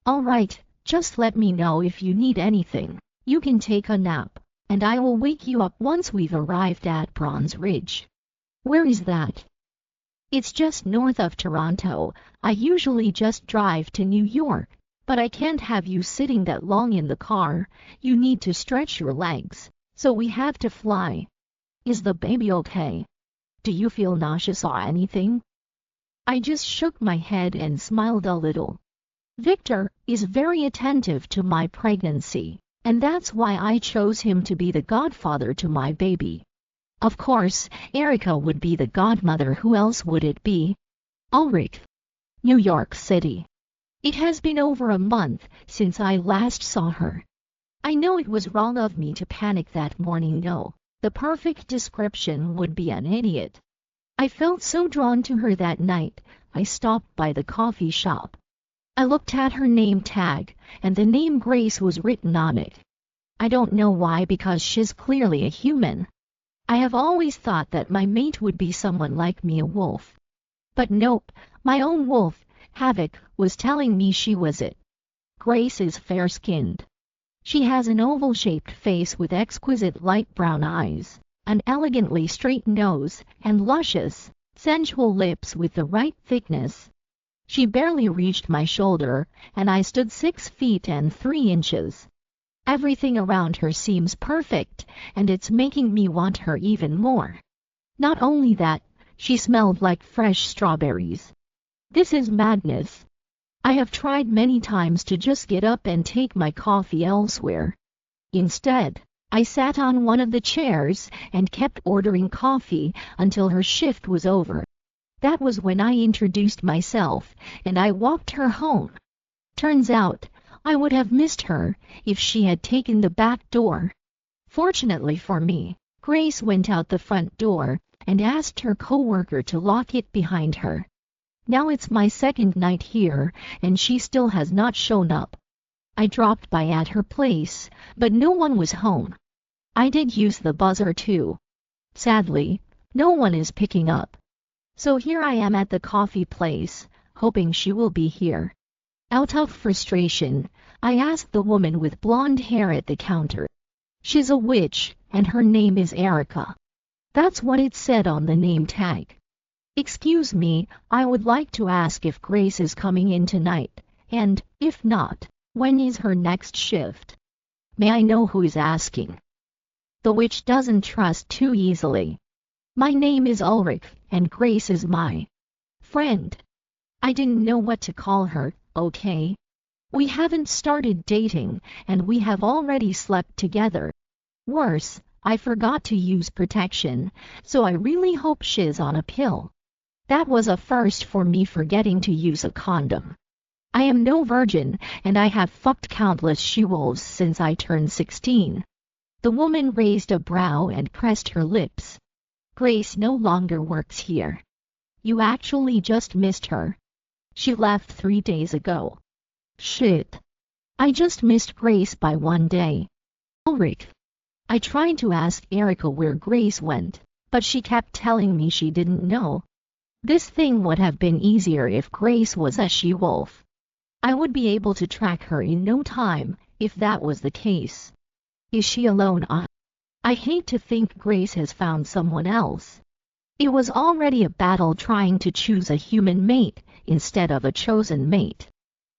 A: All right, just let me know if you need anything. You can take a nap, and I will wake you up once we've arrived at Bronze Ridge. Where is that? It's just north of Toronto. I usually just drive to New York, but I can't have you sitting that long in the car. You need to stretch your legs, so we have to fly. Is the baby okay? Do you feel nauseous or anything? I just shook my head and smiled a little. Victor is very attentive to my pregnancy, and that's why I chose him to be the godfather to my baby. Of course, Erica would be the godmother. Who else would it be? Ulrich. New York City. It has been over a month since I last saw her. I know it was wrong of me to panic that morning. No, the perfect description would be an idiot. I felt so drawn to her that night. I stopped by the coffee shop. I looked at her name tag, and the name Grace was written on it. I don't know why, because she's clearly a human. I have always thought that my mate would be someone like me, a wolf. But nope, my own wolf, Havoc, was telling me she was it. Grace is fair-skinned. She has an oval-shaped face with exquisite light brown eyes. an elegantly straight nose, and luscious, sensual lips with the right thickness. She barely reached my shoulder, and I stood 6 feet and 3 inches. Everything around her seems perfect, and it's making me want her even more. Not only that, she smelled like fresh strawberries. This is madness. I have tried many times to just get up and take my coffee elsewhere. Instead, I sat on one of the chairs and kept ordering coffee until her shift was over. That was when I introduced myself, and I walked her home. Turns out, I would have missed her if she had taken the back door. Fortunately for me, Grace went out the front door and asked her coworker to lock it behind her. Now it's my second night here, and she still has not shown up. I dropped by at her place, but no one was home. I did use the buzzer too. Sadly, no one is picking up. So here I am at the coffee place, hoping she will be here. Out of frustration, I asked the woman with blonde hair at the counter. She's a witch, and her name is Erica. That's what it said on the name tag. Excuse me, I would like to ask if Grace is coming in tonight, and, if not, when is her next shift? May I know who is asking? The witch doesn't trust too easily. My name is Ulrich, and Grace is my friend. I didn't know what to call her, okay? We haven't started dating, and we have already slept together. Worse, I forgot to use protection, so I really hope she's on a pill. That was a first for me, forgetting to use a condom. I am no virgin, and I have fucked countless she-wolves since I turned 16. The woman raised a brow and pressed her lips. Grace no longer works here. You actually just missed her. She left 3 days ago. Shit. I just missed Grace by 1 day. Ulrich. I tried to ask Erica where Grace went, but she kept telling me she didn't know. This thing would have been easier if Grace was a she-wolf. I would be able to track her in no time, if that was the case. Is she alone? I hate to think Grace has found someone else. It was already a battle trying to choose a human mate instead of a chosen mate.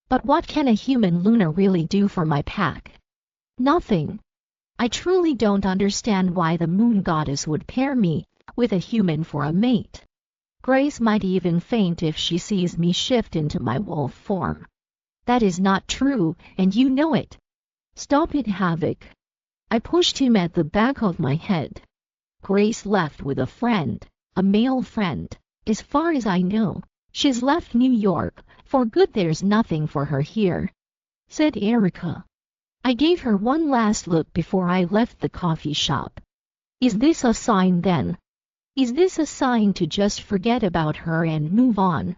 A: But what can a human Luna really do for my pack? Nothing. I truly don't understand why the moon goddess would pair me with a human for a mate. Grace might even faint if she sees me shift into my wolf form. That is not true, and you know it. Stop it, Havoc. I pushed him at the back of my head. Grace left with a friend, a male friend. As far as I know, she's left New York for good. There's nothing for her here, said Erica. I gave her one last look before I left the coffee shop. Is this a sign then? Is this a sign to just forget about her and move on?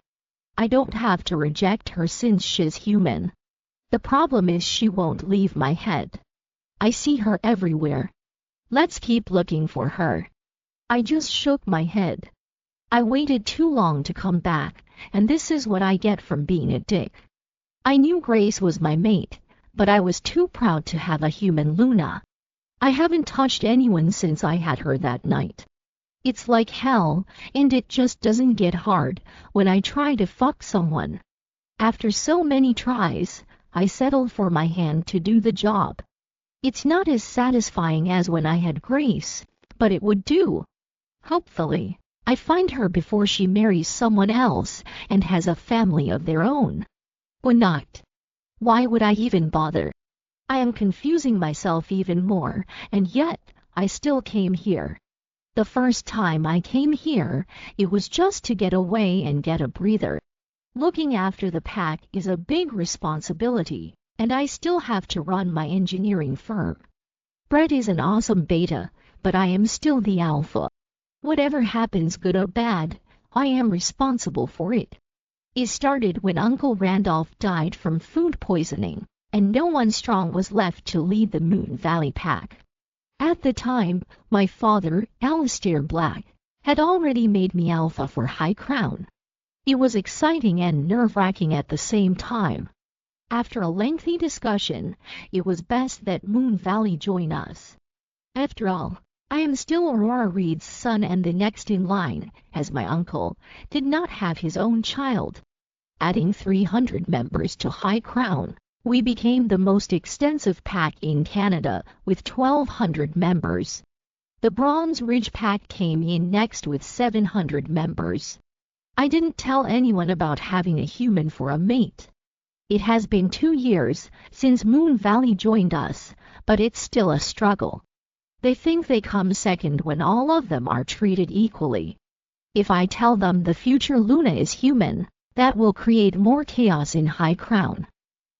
A: I don't have to reject her since she's human. The problem is she won't leave my head. I see her everywhere. Let's keep looking for her. I just shook my head. I waited too long to come back, and this is what I get from being a dick. I knew Grace was my mate, but I was too proud to have a human Luna. I haven't touched anyone since I had her that night. It's like hell, and it just doesn't get hard when I try to fuck someone. After so many tries, I settled for my hand to do the job. It's not as satisfying as when I had Grace, but it would do. Hopefully, I find her before she marries someone else and has a family of their own. Or not. Why would I even bother? I am confusing myself even more, and yet, I still came here. The first time I came here, it was just to get away and get a breather. Looking after the pack is a big responsibility, and I still have to run my engineering firm. Brett is an awesome beta, but I am still the alpha. Whatever happens, good or bad, I am responsible for it. It started when Uncle Randolph died from food poisoning, and no one strong was left to lead the Moon Valley pack. At the time, my father, Alistair Black, had already made me alpha for High Crown. It was exciting and nerve-wracking at the same time. After a lengthy discussion, it was best that Moon Valley join us. After all, I am still Aurora Reed's son and the next in line, as my uncle did not have his own child. Adding 300 members to High Crown, we became the most extensive pack in Canada with 1,200 members. The Bronze Ridge pack came in next with 700 members. I didn't tell anyone about having a human for a mate. It has been 2 years since Moon Valley joined us, but it's still a struggle. They think they come second when all of them are treated equally. If I tell them the future Luna is human, that will create more chaos in High Crown.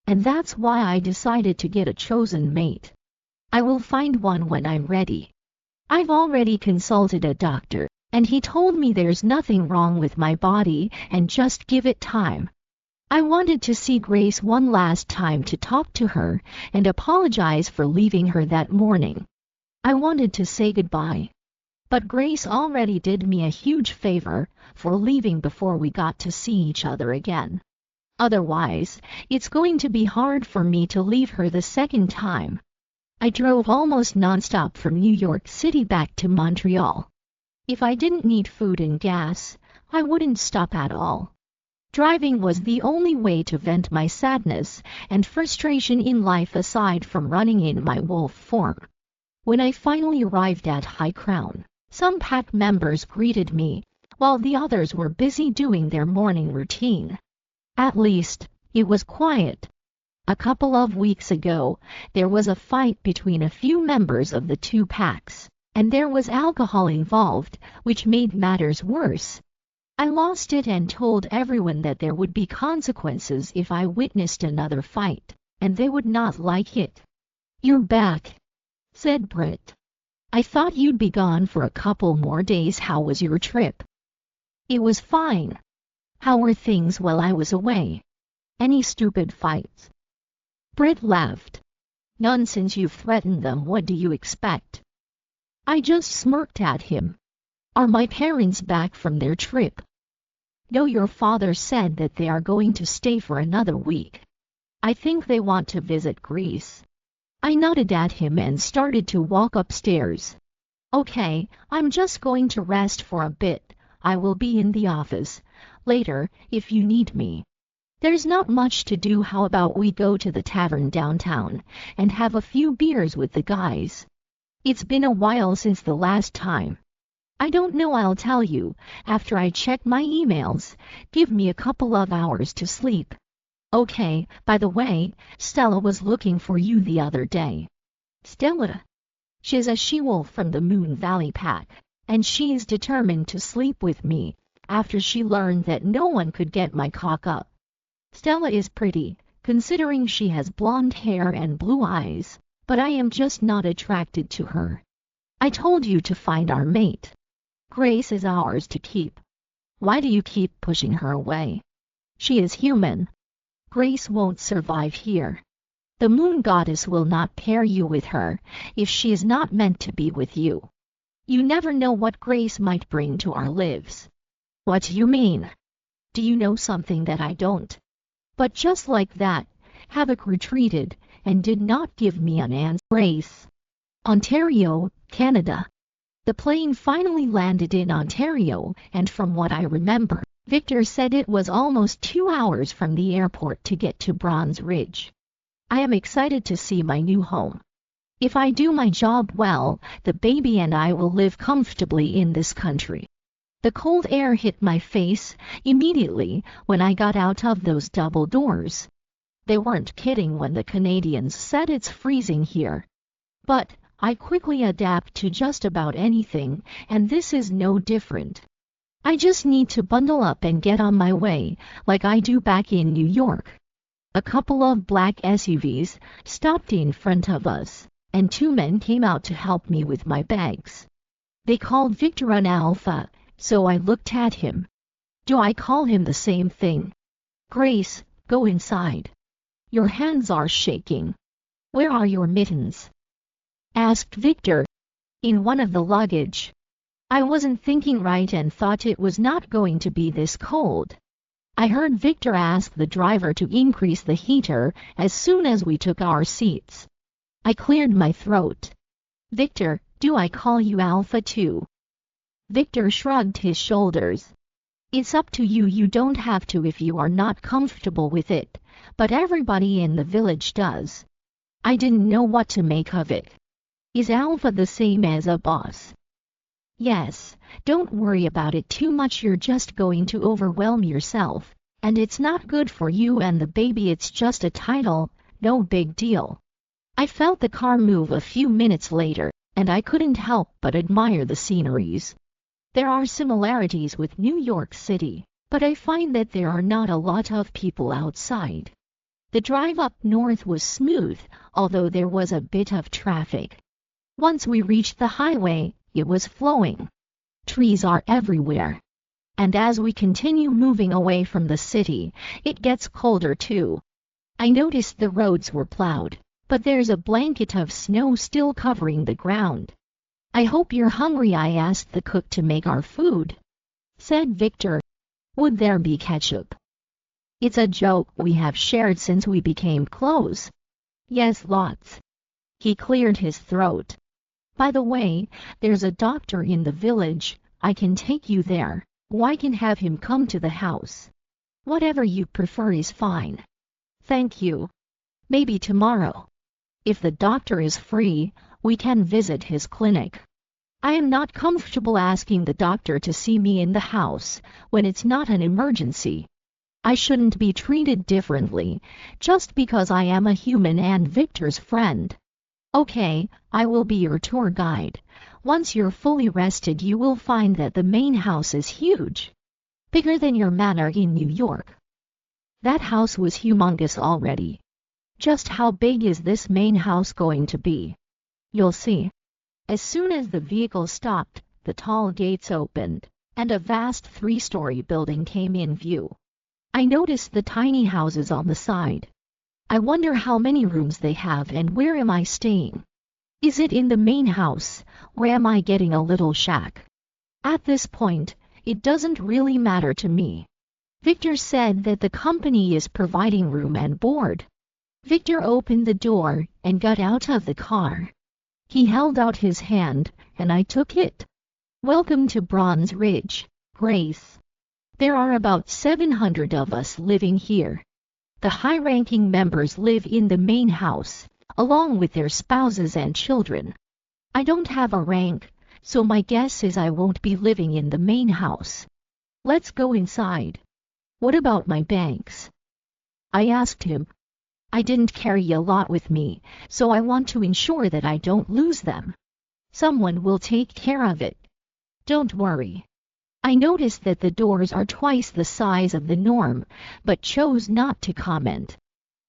A: And that's why I decided to get a chosen mate. I will find one when I'm ready. I've already consulted a doctor, and he told me there's nothing wrong with my body and just give it time. I wanted to see Grace one last time to talk to her and apologize for leaving her that morning. I wanted to say goodbye. But Grace already did me a huge favor for leaving before we got to see each other again. Otherwise, it's going to be hard for me to leave her the second time. I drove almost nonstop from New York City back to Montreal. If I didn't need food and gas, I wouldn't stop at all. Driving was the only way to vent my sadness and frustration in life aside from running in my wolf form. When I finally arrived at High Crown, some pack members greeted me, while the others were busy doing their morning routine. At least, it was quiet. A couple of weeks ago, there was a fight between a few members of the two packs, and there was alcohol involved, which made matters worse. I lost it and told everyone that there would be consequences if I witnessed another fight, and they would not like it. "You're back," said Britt. "I thought you'd be gone for a couple more days. How was your trip?" "It was fine. How were things while I was away? Any stupid fights?" Britt laughed. "None since you've threatened them. What do you expect?" I just smirked at him. "Are my parents back from their trip?" "No, your father said that they are going to stay for another week. I think they want to visit Greece." I nodded at him and started to walk upstairs. "Okay, I'm just going to rest for a bit. I will be in the office later if you need me. There's not much to do. How about we go to the tavern downtown and have a few beers with the guys? It's been a while since the last time." "I don't know. I'll tell you after I check my emails. Give me a couple of hours to sleep." "Okay, by the way, Stella was looking for you the other day." "Stella?" "She's a she-wolf from the Moon Valley pack, and she is determined to sleep with me after she learned that no one could get my cock up. Stella is pretty, considering she has blonde hair and blue eyes, but I am just not attracted to her. I told you to find our mate. Grace is ours to keep. Why do you keep pushing her away? She is human. Grace won't survive here. The moon goddess will not pair you with her if she is not meant to be with you. You never know what Grace might bring to our lives." "What do you mean? Do you know something that I don't?" But just like that, Havoc retreated and did not give me an answer. Grace. Ontario, Canada. The plane finally landed in Ontario, and from what I remember, Victor said it was almost 2 hours from the airport to get to Bronze Ridge. I am excited to see my new home. If I do my job well, the baby and I will live comfortably in this country. The cold air hit my face immediately when I got out of those double doors. They weren't kidding when the Canadians said it's freezing here. But I quickly adapt to just about anything, and this is no different. I just need to bundle up and get on my way, like I do back in New York. A couple of black SUVs stopped in front of us, and 2 men came out to help me with my bags. They called Victor an alpha, so I looked at him. Do I call him the same thing? "Grace, go inside. Your hands are shaking. Where are your mittens?" asked Victor. "In one of the luggage." I wasn't thinking right and thought it was not going to be this cold. I heard Victor ask the driver to increase the heater as soon as we took our seats. I cleared my throat. "Victor, Do I call you Alpha too? Victor shrugged his shoulders. It's up to you. You don't have to if you are not comfortable with it, but everybody in the village does. I didn't know what to make of it. Is Alpha the same as a boss? Yes, don't worry about it too much. You're just going to overwhelm yourself, and it's not good for you and the baby. It's just a title, no big deal. I felt the car move a few minutes later, and I couldn't help but admire the sceneries. There are similarities with New York City, but I find that there are not a lot of people outside. The drive up north was smooth, although there was a bit of traffic. Once we reached the highway, it was flowing. Trees are everywhere. And as we continue moving away from the city, it gets colder too. I noticed the roads were plowed, but there's a blanket of snow still covering the ground. I hope you're hungry. I asked the cook to make our food. Said Victor. Would there be ketchup? It's a joke. We have shared since we became close. Yes, lots. He cleared his throat. By the way, there's a doctor in the village. I can take you there, or I can have him come to the house. Whatever you prefer is fine. Thank you. Maybe tomorrow. If the doctor is free, we can visit his clinic. I am not comfortable asking the doctor to see me in the house when it's not an emergency. I shouldn't be treated differently just because I am a human and Victor's friend. Okay, I will be your tour guide. Once you're fully rested, you will find that the main house is huge. Bigger than your manor in New York. That house was humongous already. Just how big is this main house going to be? You'll see. As soon as the vehicle stopped, the tall gates opened, and a vast 3-story building came in view. I noticed the tiny houses on the side. I wonder how many rooms they have and where am I staying? Is it in the main house, or am I getting a little shack? At this point, it doesn't really matter to me. Victor said that the company is providing room and board. Victor opened the door and got out of the car. He held out his hand, and I took it. Welcome to Bronze Ridge, Grace. There are about 700 of us living here. The high-ranking members live in the main house, along with their spouses and children. I don't have a rank, so my guess is I won't be living in the main house. Let's go inside. What about my bags? I asked him. I didn't carry a lot with me, so I want to ensure that I don't lose them. Someone will take care of it. Don't worry. I noticed that the doors are twice the size of the norm, but chose not to comment.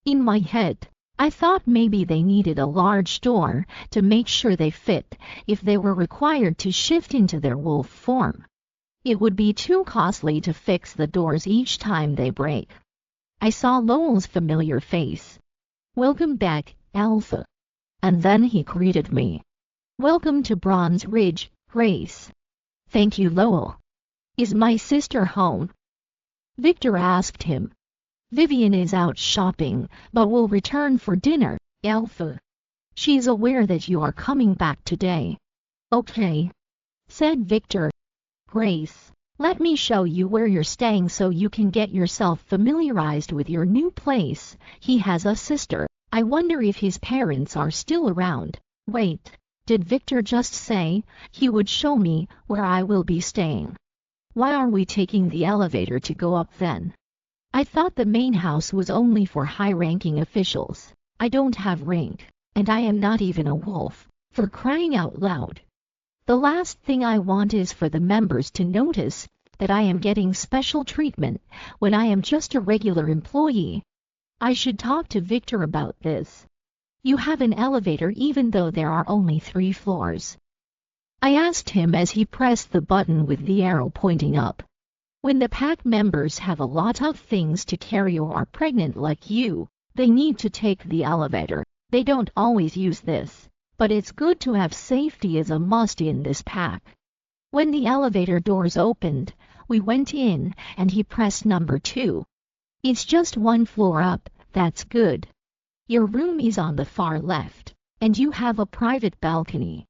A: In my head, I thought maybe they needed a large door to make sure they fit if they were required to shift into their wolf form. It would be too costly to fix the doors each time they break. I saw Lowell's familiar face. Welcome back, Alpha. And then he greeted me. Welcome to Bronze Ridge, Grace. Thank you, Lowell. Is my sister home? Victor asked him. Vivian is out shopping, but will return for dinner, Alpha. She's aware that you are coming back today. Okay, said Victor. Grace, let me show you where you're staying so you can get yourself familiarized with your new place. He has a sister. I wonder if his parents are still around. Wait, did Victor just say he would show me where I will be staying? Why are we taking the elevator to go up then? I thought the main house was only for high-ranking officials. I don't have rank, and I am not even a wolf, for crying out loud. The last thing I want is for the members to notice that I am getting special treatment when I am just a regular employee. I should talk to Victor about this. You have an elevator even though there are only 3 floors. I asked him as he pressed the button with the arrow pointing up. When the pack members have a lot of things to carry or are pregnant like you, they need to take the elevator. They don't always use this, but it's good to have. Safety is a must in this pack. When the elevator doors opened, we went in and he pressed number 2. It's just 1 floor up, that's good. Your room is on the far left, and you have a private balcony.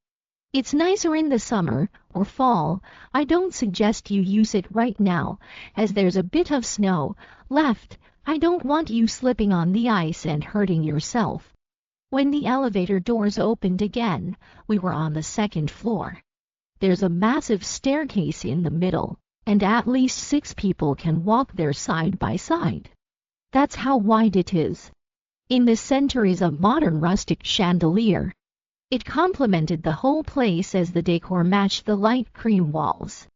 A: It's nicer in the summer or fall. I don't suggest you use it right now, as there's a bit of snow left. I don't want you slipping on the ice and hurting yourself. When the elevator doors opened again, we were on the second floor. There's a massive staircase in the middle, and at least 6 people can walk there side by side. That's how wide it is. In the center is a modern rustic chandelier. It complemented the whole place as the decor matched the light cream walls.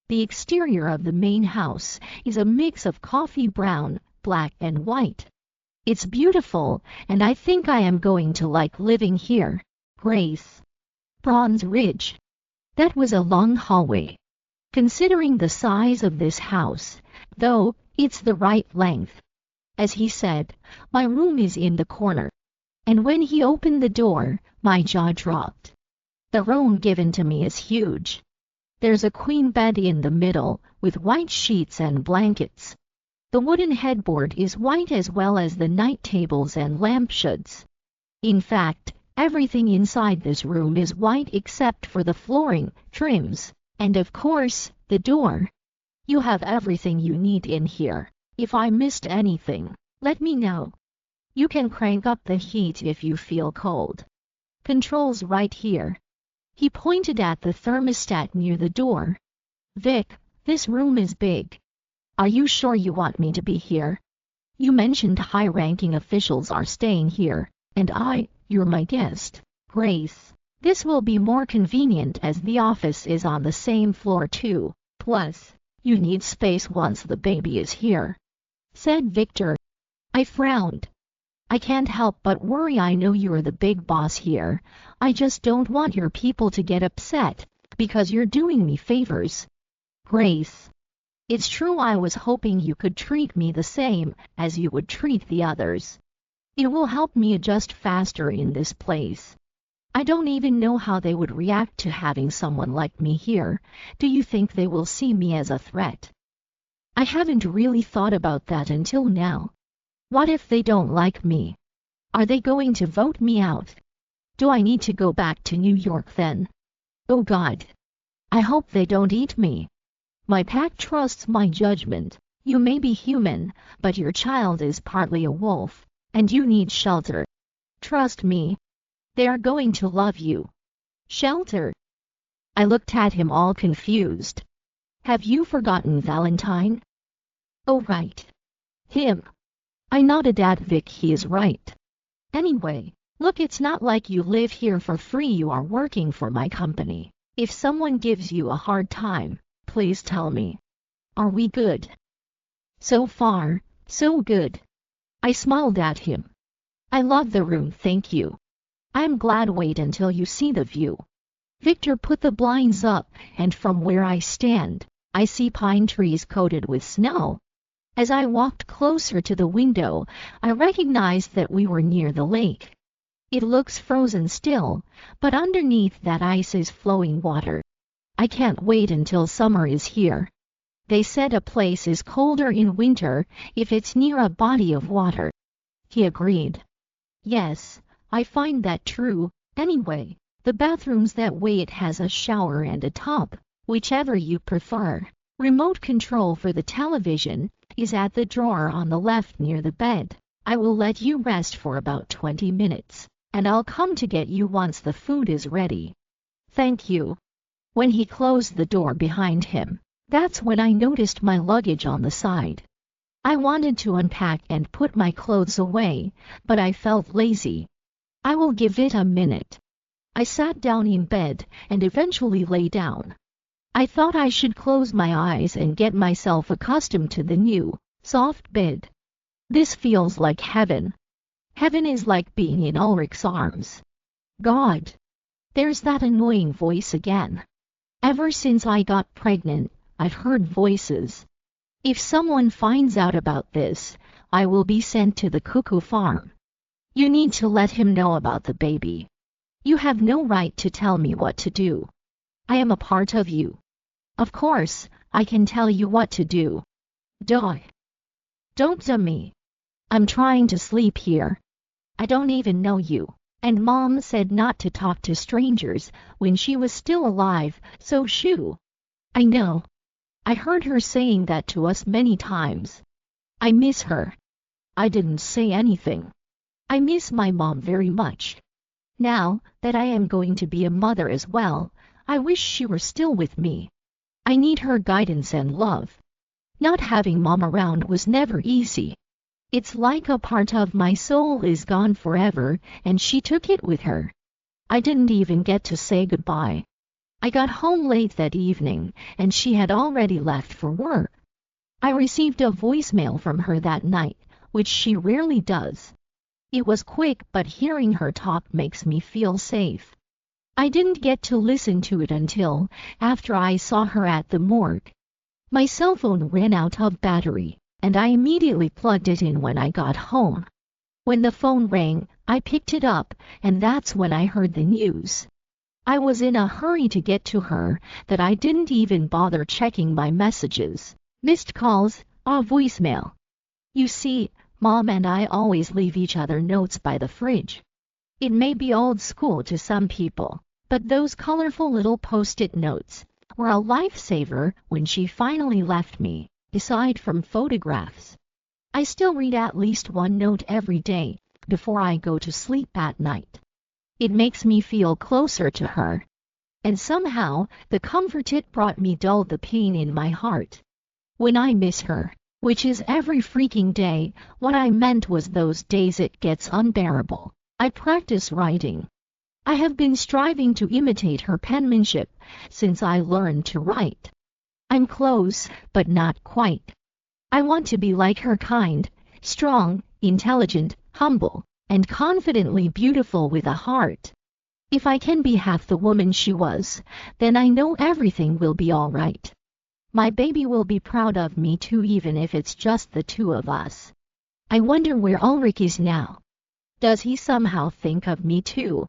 A: The exterior of the main house is a mix of coffee brown, black and white. It's beautiful, and I think I am going to like living here. Grace. Bronze Ridge. That was a long hallway. Considering the size of this house, though, it's the right length. As he said, my room is in the corner. And when he opened the door, my jaw dropped. The room given to me is huge. There's a queen bed in the middle, with white sheets and blankets. The wooden headboard is white as well as the night tables and lampshades. In fact, everything inside this room is white except for the flooring, trims, and of course, the door. You have everything you need in here. If I missed anything, let me know. You can crank up the heat if you feel cold. Controls right here. He pointed at the thermostat near the door. Vic, this room is big. Are you sure you want me to be here? You mentioned high-ranking officials are staying here, and you're my guest. Grace, this will be more convenient as the office is on the same floor too. Plus, you need space once the baby is here, said Victor. I frowned. I can't help but worry. I know you're the big boss here. I just don't want your people to get upset, because you're doing me favors. Grace, it's true. I was hoping you could treat me the same as you would treat the others. It will help me adjust faster in this place. I don't even know how they would react to having someone like me here. Do you think they will see me as a threat? I haven't really thought about that until now. What if they don't like me? Are they going to vote me out? Do I need to go back to New York then? Oh God. I hope they don't eat me. My pack trusts my judgment. You may be human, but your child is partly a wolf, and you need shelter. Trust me. They are going to love you. Shelter? I looked at him all confused. Have you forgotten Valentine? Oh right. Him. I nodded at Vic. He is right. Anyway, look, it's not like you live here for free. You are working for my company. If someone gives you a hard time, please tell me. Are we good? So far, so good. I smiled at him. I love the room, thank you. I'm glad. Wait until you see the view. Victor put the blinds up, and from where I stand, I see pine trees coated with snow. As I walked closer to the window, I recognized that we were near the lake. It looks frozen still, but underneath that ice is flowing water. I can't wait until summer is here. They said a place is colder in winter if it's near a body of water. He agreed. Yes, I find that true. Anyway, the bathroom's that way. It has a shower and a tub, whichever you prefer. Remote control for the television is at the drawer on the left near the bed. I will let you rest for about 20 minutes, and I'll come to get you once the food is ready. Thank you. When he closed the door behind him, that's when I noticed my luggage on the side. I wanted to unpack and put my clothes away, but I felt lazy. I will give it a minute. I sat down in bed and eventually lay down. I thought I should close my eyes and get myself accustomed to the new, soft bed. This feels like heaven. Heaven is like being in Ulrich's arms. God. There's that annoying voice again. Ever since I got pregnant, I've heard voices. If someone finds out about this, I will be sent to the cuckoo farm. You need to let him know about the baby. You have no right to tell me what to do. I am a part of you. Of course, I can tell you what to do. Don't do me. I'm trying to sleep here. I don't even know you. And Mom said not to talk to strangers when she was still alive, so shoo. I know. I heard her saying that to us many times. I miss her. I didn't say anything. I miss my mom very much. Now that I am going to be a mother as well, I wish she were still with me. I need her guidance and love. Not having Mom around was never easy. It's like a part of my soul is gone forever, and she took it with her. I didn't even get to say goodbye. I got home late that evening, and she had already left for work. I received a voicemail from her that night, which she rarely does. It was quick, but hearing her talk makes me feel safe. I didn't get to listen to it until after I saw her at the morgue. My cell phone ran out of battery, and I immediately plugged it in when I got home. When the phone rang, I picked it up, and that's when I heard the news. I was in a hurry to get to her that I didn't even bother checking my messages, missed calls, or voicemail. You see, Mom and I always leave each other notes by the fridge. It may be old school to some people, but those colorful little post-it notes were a lifesaver when she finally left me, aside from photographs. I still read at least one note every day before I go to sleep at night. It makes me feel closer to her. And somehow, the comfort it brought me dulled the pain in my heart. When I miss her, which is every freaking day, what I meant was those days it gets unbearable, I practice writing. I have been striving to imitate her penmanship since I learned to write. I'm close, but not quite. I want to be like her, kind, strong, intelligent, humble, and confidently beautiful with a heart. If I can be half the woman she was, then I know everything will be all right. My baby will be proud of me too, even if it's just the two of us. I wonder where Ulrich is now. Does he somehow think of me too?